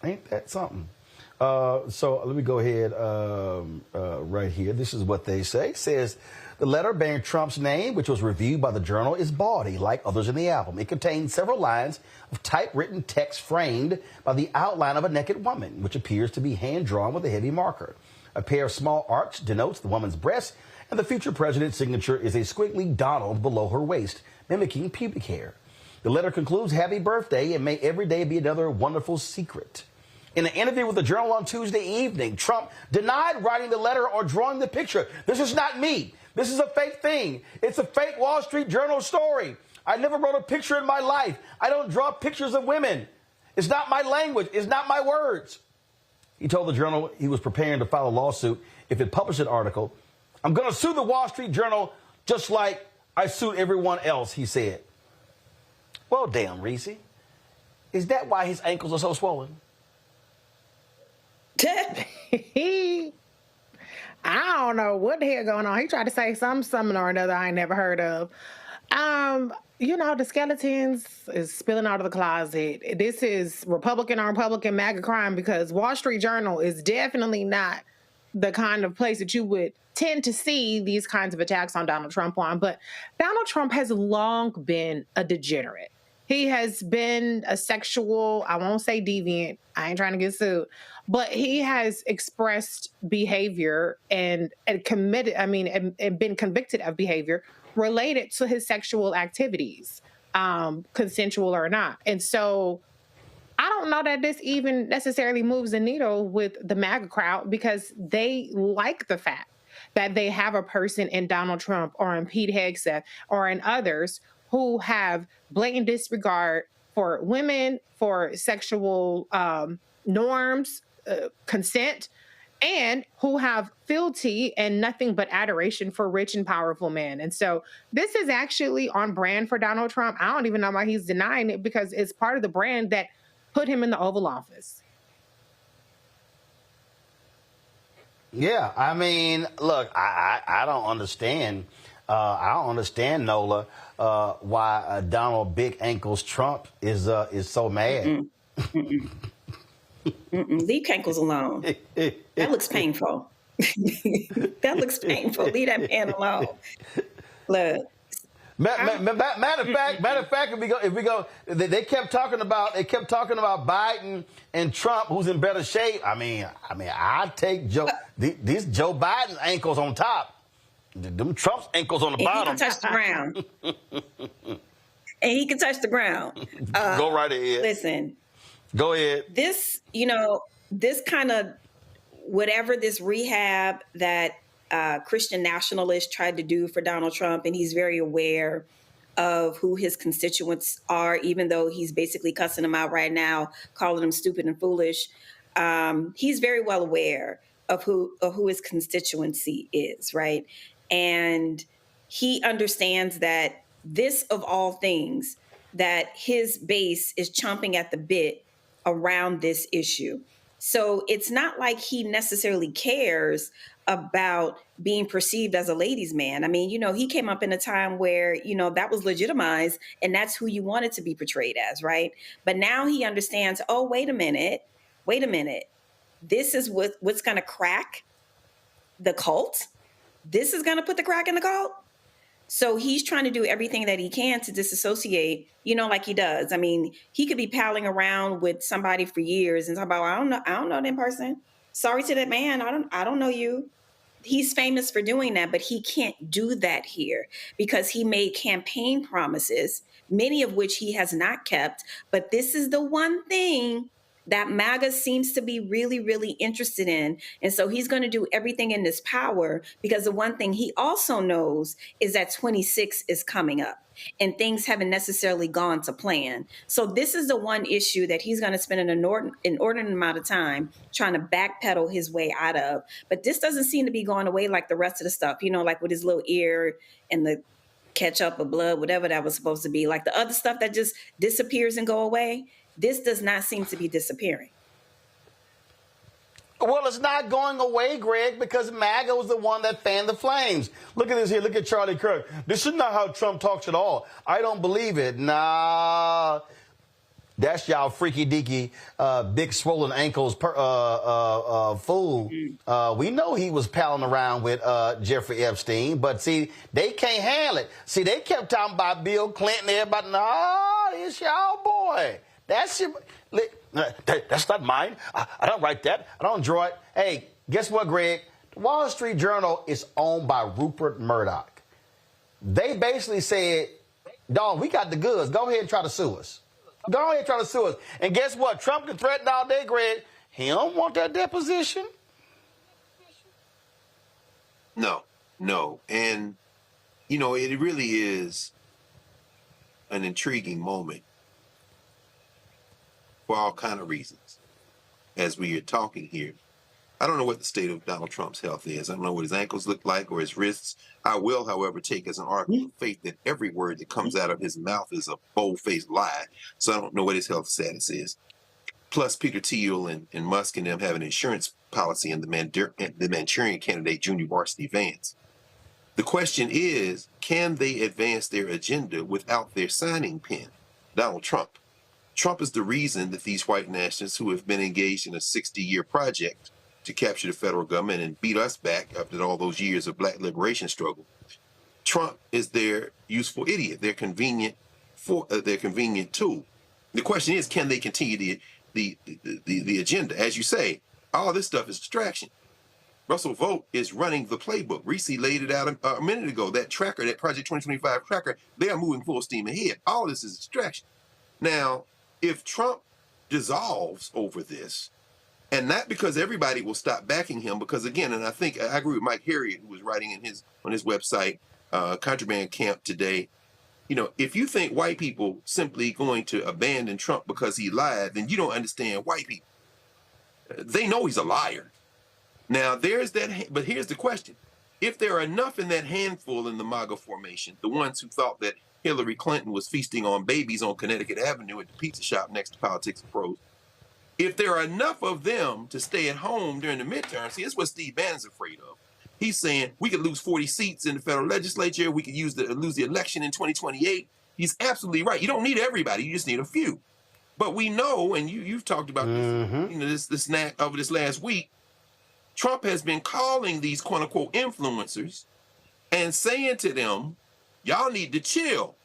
Ain't that something? So let me go ahead right here. This is what they say. It says, the letter bearing Trump's name, which was reviewed by the Journal, is bawdy, like others in the album. It contains several lines of typewritten text framed by the outline of a naked woman, which appears to be hand-drawn with a heavy marker. A pair of small arcs denotes the woman's breast, and the future president's signature is a squiggly Donald below her waist, mimicking pubic hair. The letter concludes, happy birthday, and may every day be another wonderful secret. In an interview with the Journal on Tuesday evening, Trump denied writing the letter or drawing the picture. This is not me. This is a fake thing. It's a fake Wall Street Journal story. I never wrote a picture in my life. I don't draw pictures of women. It's not my language. It's not my words. He told the Journal he was preparing to file a lawsuit if it published an article. I'm going to sue the Wall Street Journal just like I sued everyone else, he said. Well, damn, Reese. Is that why his ankles are so swollen? I don't know what the hell going on. He tried to say something or another I ain't never heard of. The skeletons is spilling out of the closet. This is Republican on Republican MAGA crime, because Wall Street Journal is definitely not the kind of place that you would tend to see these kinds of attacks on Donald Trump on. But Donald Trump has long been a degenerate. He has been a sexual, I won't say deviant, I ain't trying to get sued, but he has expressed behavior and committed, and been convicted of behavior related to his sexual activities, consensual or not. And so I don't know that this even necessarily moves the needle with the MAGA crowd, because they like the fact that they have a person in Donald Trump or in Pete Hegseth or in others who have blatant disregard for women, for sexual norms, consent, and who have fealty and nothing but adoration for rich and powerful men. And so this is actually on brand for Donald Trump. I don't even know why he's denying it, because it's part of the brand that put him in the Oval Office. Yeah, I mean, look, I don't understand. I don't understand, Nola, why Donald Big Ankles Trump is so mad. Leave ankles alone. That looks painful. That looks painful. Leave that man alone. Look. Matter of fact, if we go, they kept talking about Biden and Trump, who's in better shape. I mean, I take these Joe Biden ankles on top, them Trump's ankles on the bottom. He can touch the ground, and he can touch the ground. Go right ahead. Listen, go ahead. This, this kind of whatever this rehab that Christian nationalists tried to do for Donald Trump, and he's very aware of who his constituents are, even though he's basically cussing them out right now, calling them stupid and foolish. He's very well aware of who his constituency is, right? And he understands that this, of all things, that his base is chomping at the bit around this issue. So it's not like he necessarily cares about being perceived as a ladies' man. I mean, he came up in a time where, that was legitimized, and that's who you wanted to be portrayed as, right? But now he understands, oh, wait a minute. This is what's going to crack the cult. This is going to put the crack in the cult. So he's trying to do everything that he can to disassociate, like he does. I mean, he could be palling around with somebody for years and talk about, I don't know that person. Sorry to that man. I don't know you. He's famous for doing that, but he can't do that here because he made campaign promises, many of which he has not kept. But this is the one thing that MAGA seems to be really, really interested in. And so he's going to do everything in his power, because the one thing he also knows is that 26 is coming up and things haven't necessarily gone to plan. So this is the one issue that he's going to spend an inordinate amount of time trying to backpedal his way out of. But this doesn't seem to be going away like the rest of the stuff, like with his little ear and the ketchup or blood, whatever that was supposed to be, like the other stuff that just disappears and go away. This does not seem to be disappearing. Well, it's not going away, Greg, because MAGA was the one that fanned the flames. Look at this here. Look at Charlie Kirk. This is not how Trump talks at all. I don't believe it. Nah. That's y'all freaky deaky, big swollen ankles fool. We know he was palling around with Jeffrey Epstein, but see, they can't handle it. See, they kept talking about Bill Clinton. Everybody, nah, it's y'all boy. That's not mine. I don't write that. I don't draw it. Hey, guess what, Greg? The Wall Street Journal is owned by Rupert Murdoch. They basically said, dog, we got the goods. Go ahead and try to sue us. Go ahead and try to sue us. And guess what? Trump can threaten all day, Greg. He don't want that deposition. No. And, it really is an intriguing moment for all kind of reasons. As we are talking here, I don't know what the state of Donald Trump's health is. I don't know what his ankles look like or his wrists. I will, however, take as an article of faith that every word that comes out of his mouth is a bold-faced lie. So I don't know what his health status is. Plus, Peter Thiel and Musk and them have an insurance policy in the Manchurian Candidate Junior Varsity Vance. The question is, can they advance their agenda without their signing pen? Donald Trump. Trump is the reason that these white nationalists who have been engaged in a 60-year project to capture the federal government and beat us back after all those years of black liberation struggle. Trump is their useful idiot, their convenient for their convenient tool. The question is, can they continue the agenda? As you say, all this stuff is distraction. Russell Vought is running the playbook. Reese laid it out a minute ago. That tracker, that Project 2025 tracker, they are moving full steam ahead. All this is distraction. Now, if Trump dissolves over this, and not because everybody will stop backing him, because again, and I think I agree with Mike Harriet, who was writing on his website, Contraband Camp today. You know, if you think white people simply going to abandon Trump because he lied, then you don't understand white people. They know he's a liar. Now, there's that, but here's the question. If there are enough in that handful in the MAGA formation, the ones who thought that Hillary Clinton was feasting on babies on Connecticut Avenue at the pizza shop next to Politics and Prose, if there are enough of them to stay at home during the midterm, see, that's what Steve Bannon's afraid of. He's saying we could lose 40 seats in the federal legislature. We could lose the election in 2028. He's absolutely right. You don't need everybody. You just need a few. But we know, and you've talked about this, this snack over this last week, Trump has been calling these quote unquote influencers and saying to them, y'all need to chill.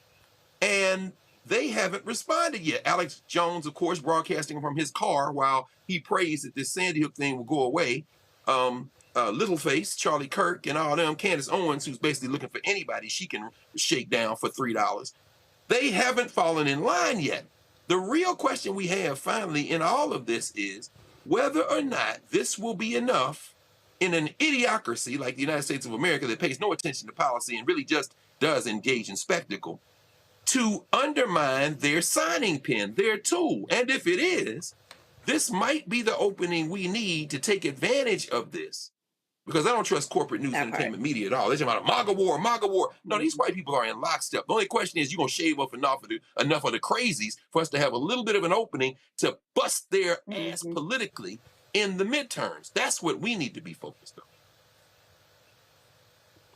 And they haven't responded yet. Alex Jones, of course, broadcasting from his car while he prays that this Sandy Hook thing will go away. Littleface, Charlie Kirk, and all them, Candace Owens, who's basically looking for anybody she can shake down for $3. They haven't fallen in line yet. The real question we have finally in all of this is whether or not this will be enough in an idiocracy like the United States of America that pays no attention to policy and really just does engage in spectacle to undermine their signing pen, their tool. And if it is, this might be the opening we need to take advantage of this. Because I don't trust corporate news and entertainment media at all. They're talking about MAGA war, MAGA war. No, these white people are in lockstep. The only question is, you going to shave off enough of the crazies for us to have a little bit of an opening to bust their ass politically in the midterms. That's what we need to be focused on.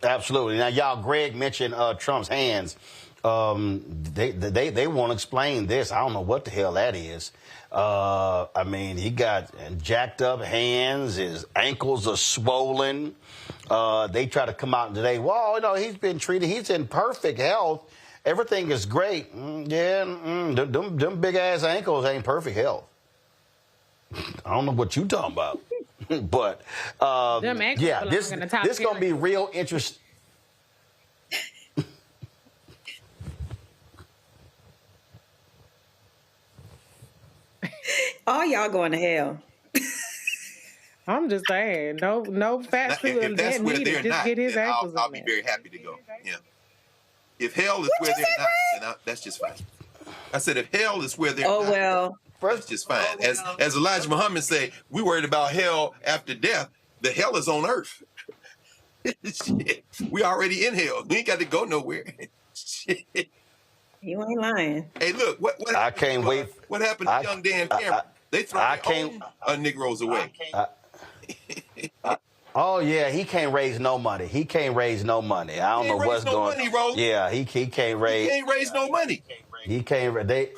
Absolutely. Now, y'all, Greg mentioned Trump's hands. They won't explain this. I don't know what the hell that is. I mean, he got jacked up hands. His ankles are swollen. They try to come out today. Well, you know, he's been treated. He's in perfect health. Everything is great. Them big ass ankles ain't perfect health. I don't know what you talking about, but yeah, this gonna be real interesting. All y'all going to hell. I'm just saying, no fast food and that needed. Just get his ankles I'll be very happy to go. Yeah. If hell is where they're not, then that's just fine. I said if hell is where they're not, well, that's just fine. As Elijah Muhammad say, we worried about hell after death. The hell is on earth. Shit. We already in hell. We ain't got to go nowhere. Shit. You ain't lying. Hey, look, what I can't wait. What happened to young Dan Cameron? They throw their own Negroes away. Oh yeah, he can't raise no money. He can't raise no money. I don't know what's going on. Yeah, he can't raise. He can't raise no money. He can't. They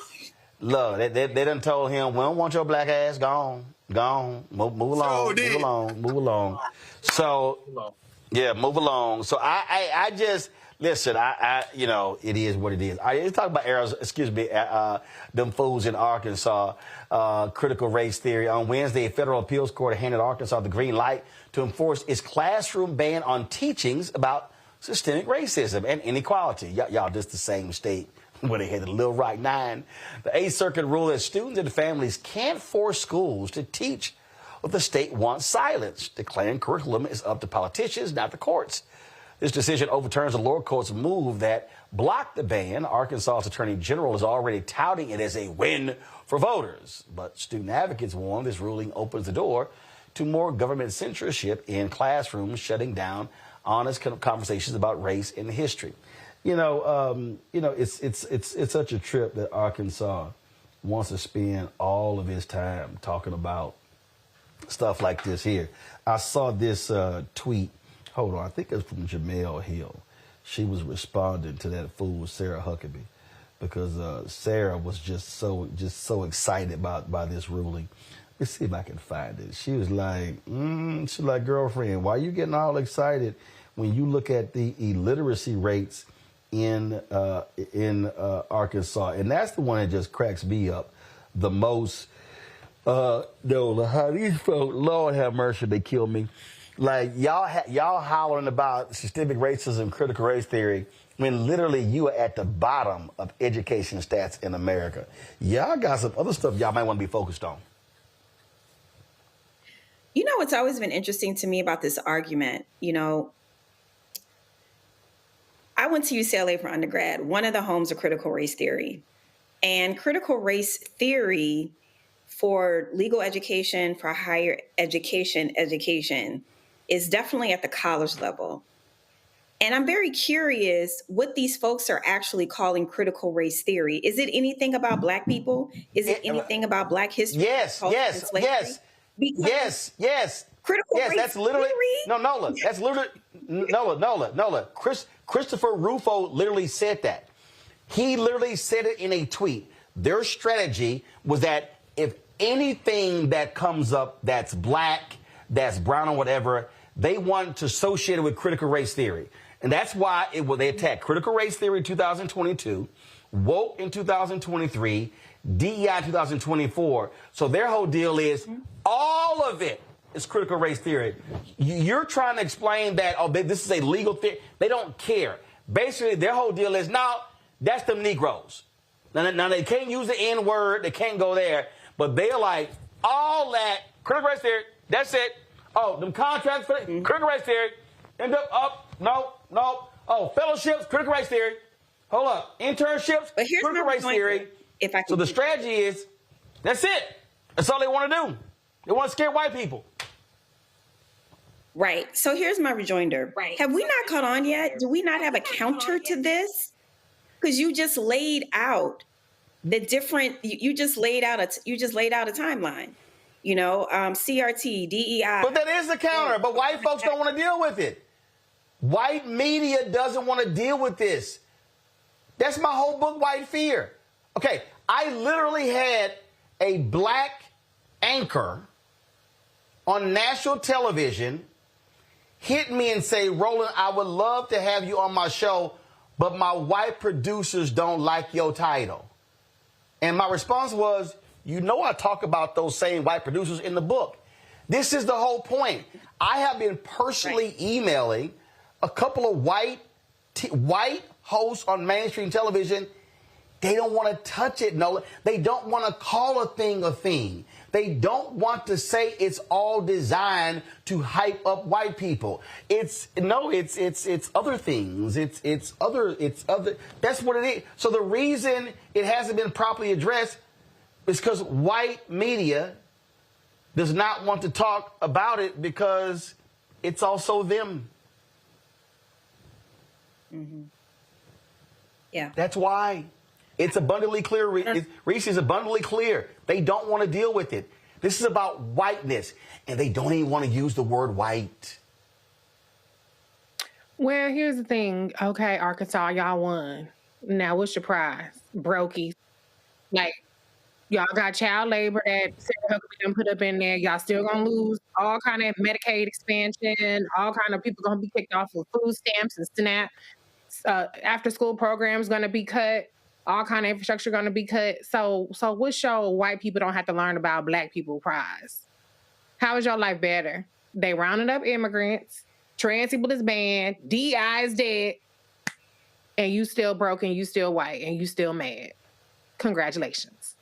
done told him, we don't want your black ass gone. Move along. So yeah, move along. So I just. Listen, you know, it is what it is. Let's talk about them fools in Arkansas, critical race theory. On Wednesday, a federal appeals court handed Arkansas the green light to enforce its classroom ban on teachings about systemic racism and inequality. Y'all, just the same state where they had the Little Rock Nine. The 8th Circuit ruled that students and families can't force schools to teach what the state wants silence, declaring curriculum is up to politicians, not the courts. This decision overturns the lower court's move that blocked the ban. Arkansas's Attorney General is already touting it as a win for voters. But student advocates warn this ruling opens the door to more government censorship in classrooms, shutting down honest conversations about race and history. It's such a trip that Arkansas wants to spend all of his time talking about stuff like this here. I saw this tweet. Hold on, I think it's from Jamel Hill. She was responding to that fool Sarah Huckabee because Sarah was just so excited by this ruling. Let's see if I can find it. She was like, girlfriend, why are you getting all excited when you look at the illiteracy rates in Arkansas, and that's the one that just cracks me up the most. No, how these folks, Lord have mercy, they kill me. Like y'all hollering about systemic racism, critical race theory, when literally you are at the bottom of education stats in America. Y'all got some other stuff y'all might want to be focused on. You know what's always been interesting to me about this argument? You know, I went to UCLA for undergrad, one of the homes of critical race theory. And critical race theory for legal education, for higher education is definitely at the college level. And I'm very curious what these folks are actually calling critical race theory. Is it anything about Black people? Is it anything about Black history? Yes. Critical race that's literally theory? no, Nola. That's literally Nola. Christopher Rufo literally said that. He literally said it in a tweet. Their strategy was that if anything that comes up that's Black, that's brown or whatever, they want to associate it with critical race theory. And that's why they attacked critical race theory in 2022, woke in 2023, DEI 2024. So their whole deal is all of it is critical race theory. You're trying to explain that, this is a legal theory. They don't care. Basically, their whole deal is, no, that's them Negroes. Now they can't use the N word. They can't go there. But they're like, all that critical race theory, that's it. Oh, them contracts, critical race theory. End up, no. Oh, fellowships, critical race theory. Hold up, internships, critical race theory. So the strategy is, that's it. That's all they want to do. They want to scare white people. Right. So here's my rejoinder. Right. Have we not caught on yet? Do we not have a counter to this? Because you just laid out the different. You just laid out a timeline. You know, CRT, DEI. But that is the counter. But white folks don't want to deal with it. White media doesn't want to deal with this. That's my whole book, White Fear. Okay, I literally had a Black anchor on national television hit me and say, Roland, I would love to have you on my show, but my white producers don't like your title. And my response was, you know, I talk about those same white producers in the book. This is the whole point. I have been personally emailing a couple of white hosts on mainstream television. They don't want to touch it, Nola. They don't want to call a thing a thing. They don't want to say it's all designed to hype up white people. It's other things. It's other. That's what it is. So the reason it hasn't been properly addressed is because white media does not want to talk about it because it's also them. Mm-hmm. Yeah. That's why. It's abundantly clear. Reese is abundantly clear. They don't want to deal with it. This is about whiteness, and they don't even want to use the word white. Well, here's the thing. Okay, Arkansas, y'all won. Now, what's your prize? Brokies. Like, y'all got child labor that Sarah Huckabee put up in there. Y'all still gonna lose all kind of Medicaid expansion. All kind of people gonna be kicked off with food stamps and SNAP. After school programs gonna be cut. All kind of infrastructure going to be cut. So what show white people don't have to learn about Black people prize? How is your life better? They rounded up immigrants. Trans people is banned. DI is dead. And you still broke and you still white and you still mad. Congratulations.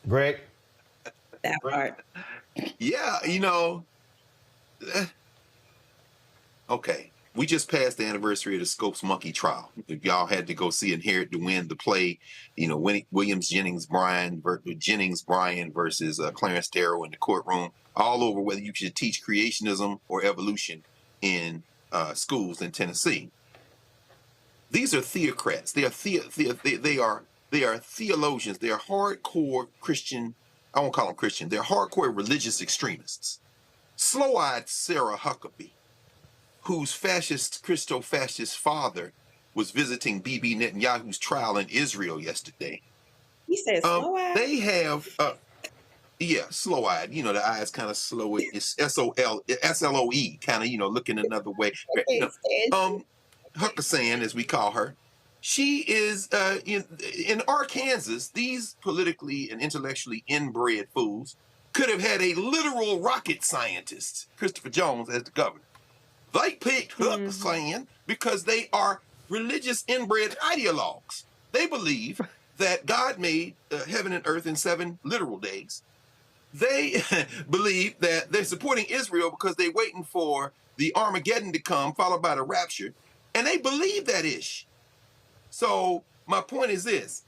Greg? That part. Yeah, you know. Okay. We just passed the anniversary of the Scopes Monkey trial. If y'all had to go see Inherit to Win, the play, you know, Williams Jennings Bryan versus Clarence Darrow in the courtroom, all over whether you should teach creationism or evolution in schools in Tennessee. These are theocrats. They are theologians. They are hardcore Christian. I won't call them Christian. They're hardcore religious extremists. Slow-eyed Sarah Huckabee, whose Christo-fascist father was visiting Bibi Netanyahu's trial in Israel yesterday. He said slow-eyed? They have, slow-eyed. You know, the eyes kind of slow. It's S-L-O-E, kind of, you know, looking another way. Huckasan, as we call her, she is in Arkansas. These politically and intellectually inbred fools could have had a literal rocket scientist, Christopher Jones, as the governor. They picked Huckasan because they are religious inbred ideologues. They believe that God made heaven and earth in 7 literal days. They believe that they're supporting Israel because they're waiting for the Armageddon to come, followed by the rapture. And they believe that ish. So my point is this.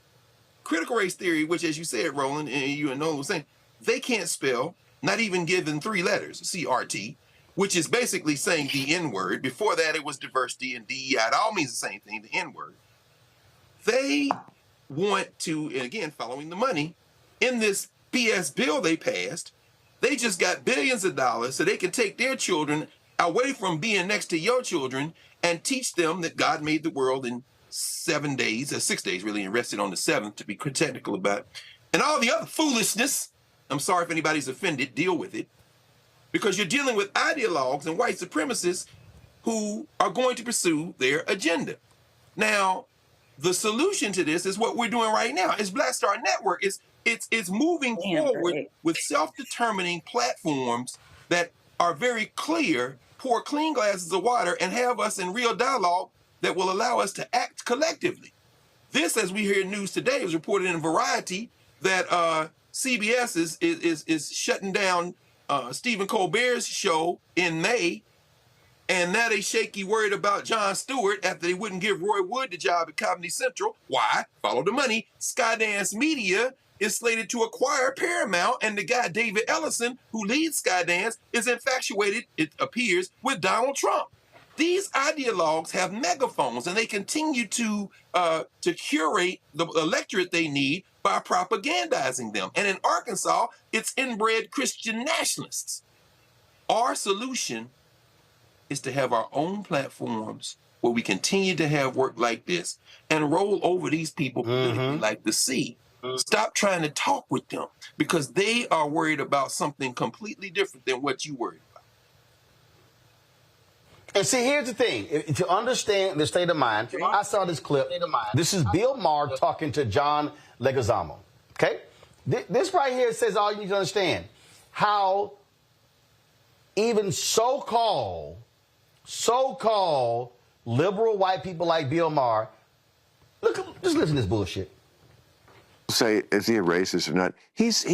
Critical race theory, which, as you said, Roland, and you and Nolan were saying, they can't spell, not even given 3 letters, CRT, which is basically saying the N-word. Before that, it was diversity and DEI. It all means the same thing, the N-word. They want to, and again, following the money, in this BS bill they passed, they just got billions of dollars so they can take their children away from being next to your children and teach them that God made the world in 7 days, or 6 days really, and rested on the 7th, to be technical about it. And all the other foolishness, I'm sorry if anybody's offended, deal with it, because you're dealing with ideologues and white supremacists who are going to pursue their agenda. Now, the solution to this is what we're doing right now. It's Black Star Network. It's moving forward with self-determining platforms that are very clear, pour clean glasses of water, and have us in real dialogue that will allow us to act collectively. This, as we hear news today, is reported in Variety that CBS is shutting down Stephen Colbert's show in May, and now they shaky worried about Jon Stewart after they wouldn't give Roy Wood the job at Comedy Central. Why? Follow the money. Skydance Media is slated to acquire Paramount, and the guy David Ellison, who leads Skydance, is infatuated, it appears, with Donald Trump. These ideologues have megaphones, and they continue to curate the electorate they need by propagandizing them. And in Arkansas, it's inbred Christian nationalists. Our solution is to have our own platforms where we continue to have work like this and roll over these people politically like the sea. Stop trying to talk with them, because they are worried about something completely different than what you worried about. And see, here's the thing. To understand the state of mind, I saw this clip. This is Bill Maher talking to John Leguizamo. Okay? This right here says all you need to understand. How even so-called liberal white people like Bill Maher, just listen to this bullshit. Say, is he a racist or not? He's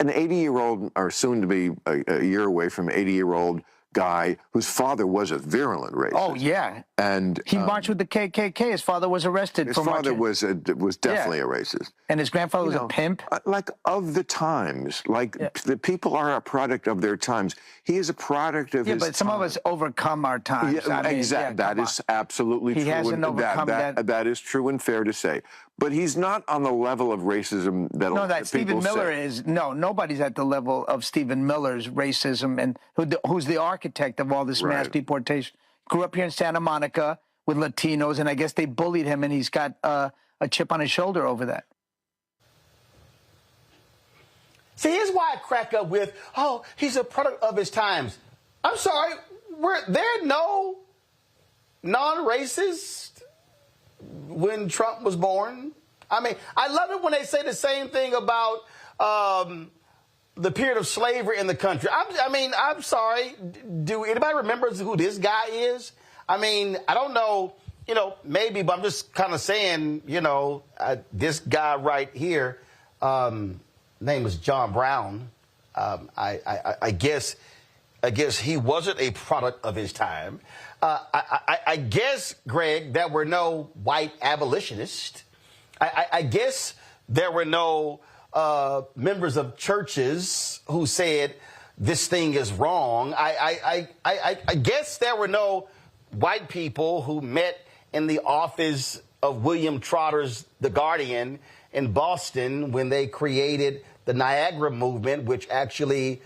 an 80-year-old, or soon to be a year away from 80-year-old guy whose father was a virulent racist. Oh yeah, and he marched with the KKK. His father was arrested. His father was definitely a racist, and his grandfather was a pimp. Like of the times, the people are a product of their times. He is a product of his. But some of us overcome our times. Yeah, exactly. That is absolutely true. He hasn't overcome that. That is true and fair to say. But he's not on the level of racism that Stephen Miller is. No, nobody's at the level of Stephen Miller's racism, and who's the architect of all this mass deportation. Grew up here in Santa Monica with Latinos, and I guess they bullied him, and he's got a chip on his shoulder over that. See, here's why I crack up with, he's a product of his times. I'm sorry, were there no non-racists when Trump was born? I mean, I love it when they say the same thing about the period of slavery in the country. I'm sorry. Do anybody remember who this guy is? I mean, I don't know, maybe, but I'm just kind of saying, this guy right here, name was John Brown. I guess he wasn't a product of his time. I guess, Greg, there were no white abolitionists. I guess there were no members of churches who said this thing is wrong. I guess there were no white people who met in the office of William Trotter's The Guardian in Boston when they created the Niagara movement, which actually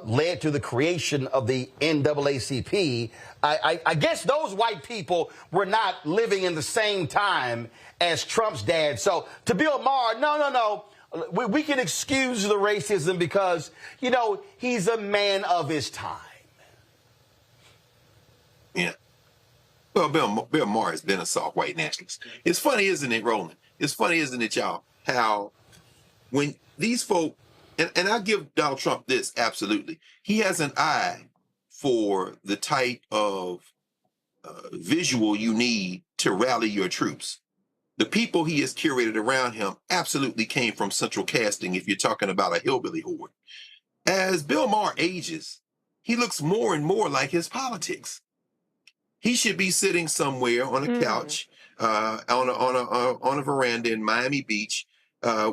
led to the creation of the NAACP. I guess those white people were not living in the same time as Trump's dad. So to Bill Maher, no. We can excuse the racism because, he's a man of his time. Yeah. Well, Bill Maher has been a soft white nationalist. It's funny, isn't it, Roland? It's funny, isn't it, y'all, how when these folk, and I give Donald Trump this, absolutely, he has an eye for the type of visual you need to rally your troops. The people he has curated around him absolutely came from central casting if you're talking about a hillbilly horde. As Bill Maher ages, he looks more and more like his politics. He should be sitting somewhere on a couch, on a veranda in Miami Beach,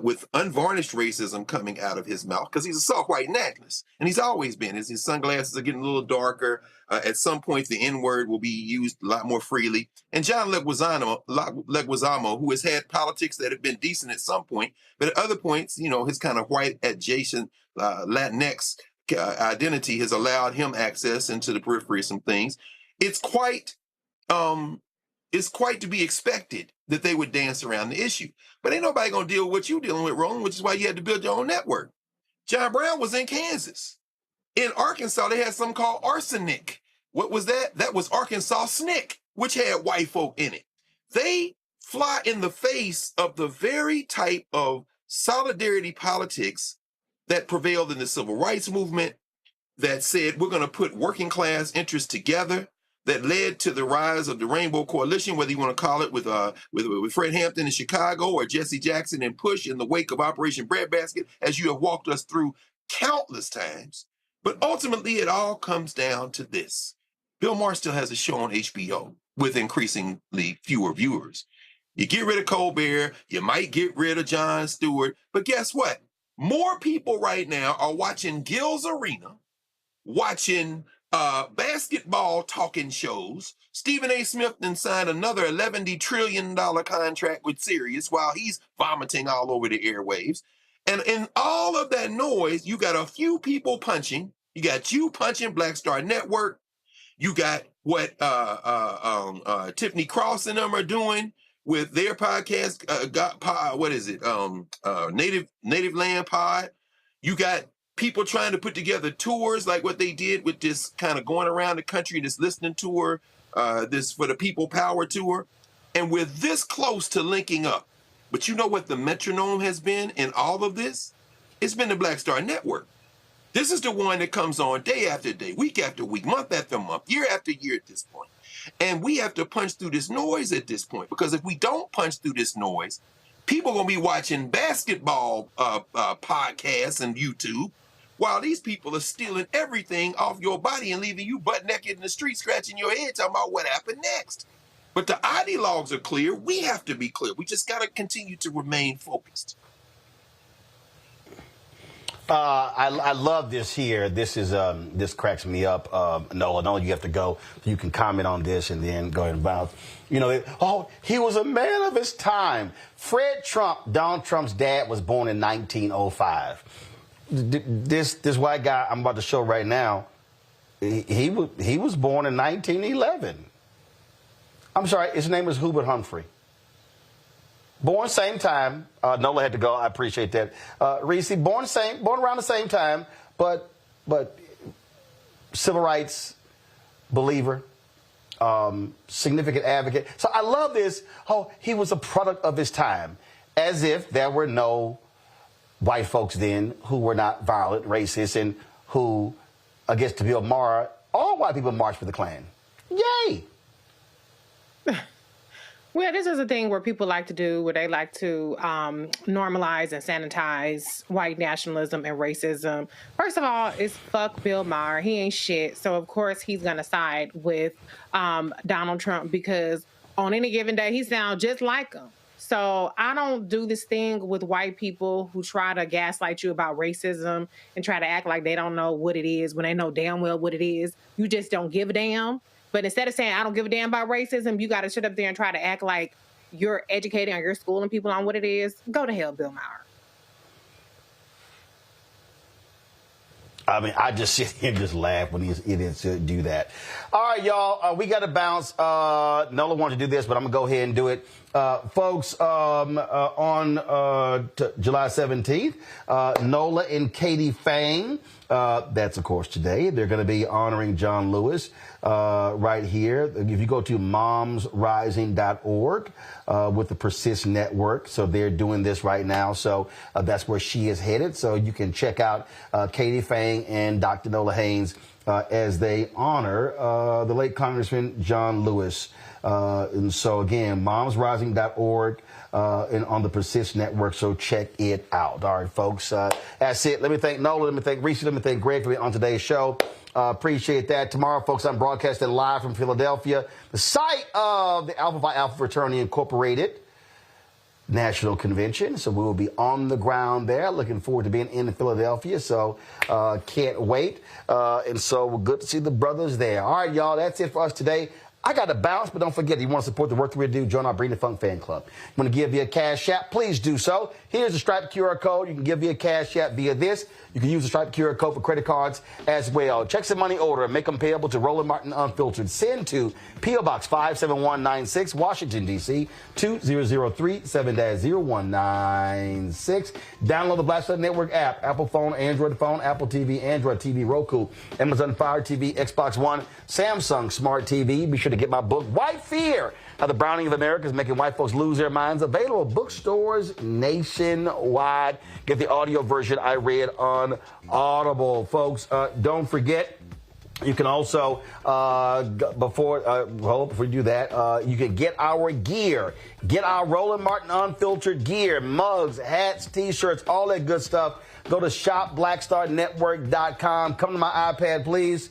with unvarnished racism coming out of his mouth, because he's a soft white nationalist, and he's always been. His sunglasses are getting a little darker. At some point, the N-word will be used a lot more freely. And John Leguizamo, who has had politics that have been decent at some point, but at other points, you know, his kind of white adjacent Latinx identity has allowed him access into the periphery of some things. It's quite to be expected that they would dance around the issue. But ain't nobody gonna deal with what you're dealing with, Roland, which is why you had to build your own network. John Brown was in Kansas. In Arkansas, they had something called arsenic. What was that? That was Arkansas SNCC, which had white folk in it. They fly in the face of the very type of solidarity politics that prevailed in the civil rights movement, that said we're gonna put working class interests together, that led to the rise of the Rainbow Coalition, whether you want to call it with Fred Hampton in Chicago or Jesse Jackson and Push in the wake of Operation Breadbasket, as you have walked us through countless times. But ultimately, it all comes down to this. Bill Maher still has a show on HBO with increasingly fewer viewers. You get rid of Colbert, you might get rid of Jon Stewart, but guess what? More people right now are watching Gil's Arena, watching basketball talking shows. Stephen A. Smith then signed another $11 trillion contract with Sirius while he's vomiting all over the airwaves. And in all of that noise, you got a few people punching. You got you punching Black Star Network. You got what Tiffany Cross and them are doing with their podcast. Native Land Pod. You got people trying to put together tours like what they did with this kind of going around the country, this listening tour, this For the People Power tour. And we're this close to linking up. But you know what the metronome has been in all of this? It's been the Black Star Network. This is the one that comes on day after day, week after week, month after month, year after year at this point. And we have to punch through this noise at this point, because if we don't punch through this noise, people are going to be watching basketball podcasts and YouTube, while these people are stealing everything off your body and leaving you butt naked in the street, scratching your head, talking about what happened next. But the ideologues are clear. We have to be clear. We just got to continue to remain focused. I love this here. This is this cracks me up. Nola, you have to go. You can comment on this and then go ahead and bounce. You know, he was a man of his time. Fred Trump, Donald Trump's dad, was born in 1905. This white guy I'm about to show right now, he was born in 1911. I'm sorry, his name is Hubert Humphrey. Born same time. Nola had to go. I appreciate that. Reese, born around the same time, but civil rights believer, significant advocate. So I love this. He was a product of his time, as if there were no white folks then who were not violent, racist, and who, against Bill Maher, all white people marched for the Klan. Yay! Well, this is a thing where people like to do, where they like to normalize and sanitize white nationalism and racism. First of all, it's fuck Bill Maher. He ain't shit. So, of course, he's going to side with Donald Trump, because on any given day, he sounds just like him. So I don't do this thing with white people who try to gaslight you about racism and try to act like they don't know what it is when they know damn well what it is. You just don't give a damn. But instead of saying, I don't give a damn about racism, you got to sit up there and try to act like you're educating or you're schooling people on what it is. Go to hell, Bill Maher. I mean, I just sit here and just laugh when these idiots do that. All right, y'all, we got to bounce. Nola wanted to do this, but I'm going to go ahead and do it. Folks, on July 17th, Nola and Katie Fang That's, of course, today. They're going to be honoring John Lewis right here. If you go to momsrising.org with the Persist Network, so they're doing this right now. So that's where she is headed. So you can check out Katie Fang and Dr. Nola Haynes as they honor the late Congressman John Lewis. And so, again, momsrising.org and on the Persist Network, so check it out. All right, folks, that's it. Let me thank Nola, let me thank Reese, let me thank Greg for being on today's show. Appreciate that. Tomorrow, folks, I'm broadcasting live from Philadelphia, the site of the Alpha Phi Alpha Fraternity Incorporated National Convention. So we will be on the ground there. Looking forward to being in Philadelphia. So can't wait. And so we're good to see the brothers there. All right, y'all, that's it for us today. I got to bounce, but don't forget, if you want to support the work that we do, join our Bring the Funk fan club. You want to give via Cash App, please do so. Here's the Stripe QR code. You can give via Cash App via this. You can use the Stripe QR code for credit cards as well. Checks and money order and make them payable to Roland Martin Unfiltered. Send to P.O. Box 57196, Washington, D.C. 20037-0196. Download the Black Star Network app, Apple phone, Android phone, Apple TV, Android TV, Roku, Amazon Fire TV, Xbox One, Samsung Smart TV. Be sure to get my book, White Fear, How the Browning of America is Making White Folks Lose Their Minds. Available at bookstores nationwide. Get the audio version I read on Audible. Folks, don't forget, you can also, before we do that, you can get our gear. Get our Roland Martin Unfiltered gear, mugs, hats, T-shirts, all that good stuff. Go to shopblackstarnetwork.com. Come to my iPad, please.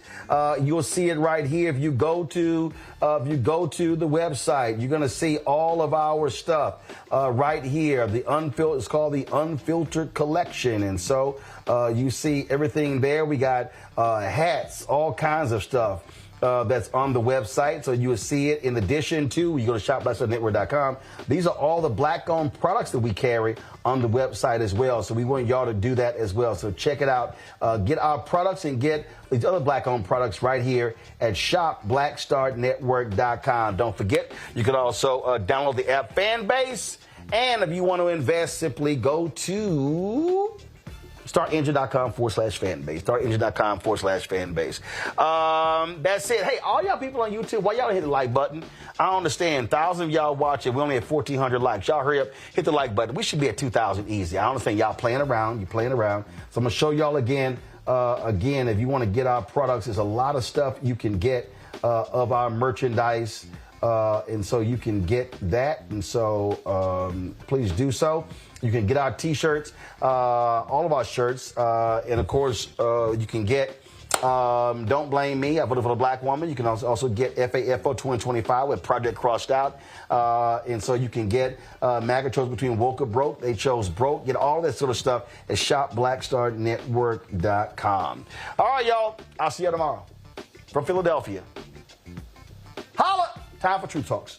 You'll see it right here. If you go to the website, you're going to see all of our stuff right here. It's called the Unfiltered Collection. And so you see everything there. We got hats, all kinds of stuff. That's on the website, so you will see it. In addition to, you go to shopblackstarnetwork.com. These are all the black-owned products that we carry on the website as well. So we want y'all to do that as well. So check it out. Get our products and get these other black-owned products right here at shopblackstarnetwork.com. Don't forget, you can also download the app Fanbase. And if you want to invest, simply go to startengine.com/fanbase. Startengine.com/fanbase. That's it. Hey, all y'all people on YouTube, why y'all hit the like button? I don't understand. 1,000 of y'all watching. We only have 1,400 likes. Y'all hurry up, hit the like button. We should be at 2,000 easy. I understand y'all playing around. You playing around. So I'm going to show y'all again. If you want to get our products, there's a lot of stuff you can get of our merchandise. And so you can get that. And so please do so. You can get our T-shirts, all of our shirts. And, of course, you can get Don't Blame Me, I Voted for the Black Woman. You can also get FAFO 2025 with Project Crossed Out. And so you can get MAGA chose between woke or broke. They chose broke. Get all that sort of stuff at shopblackstarnetwork.com. All right, y'all. I'll see you tomorrow from Philadelphia. Holla! Time for True Talks.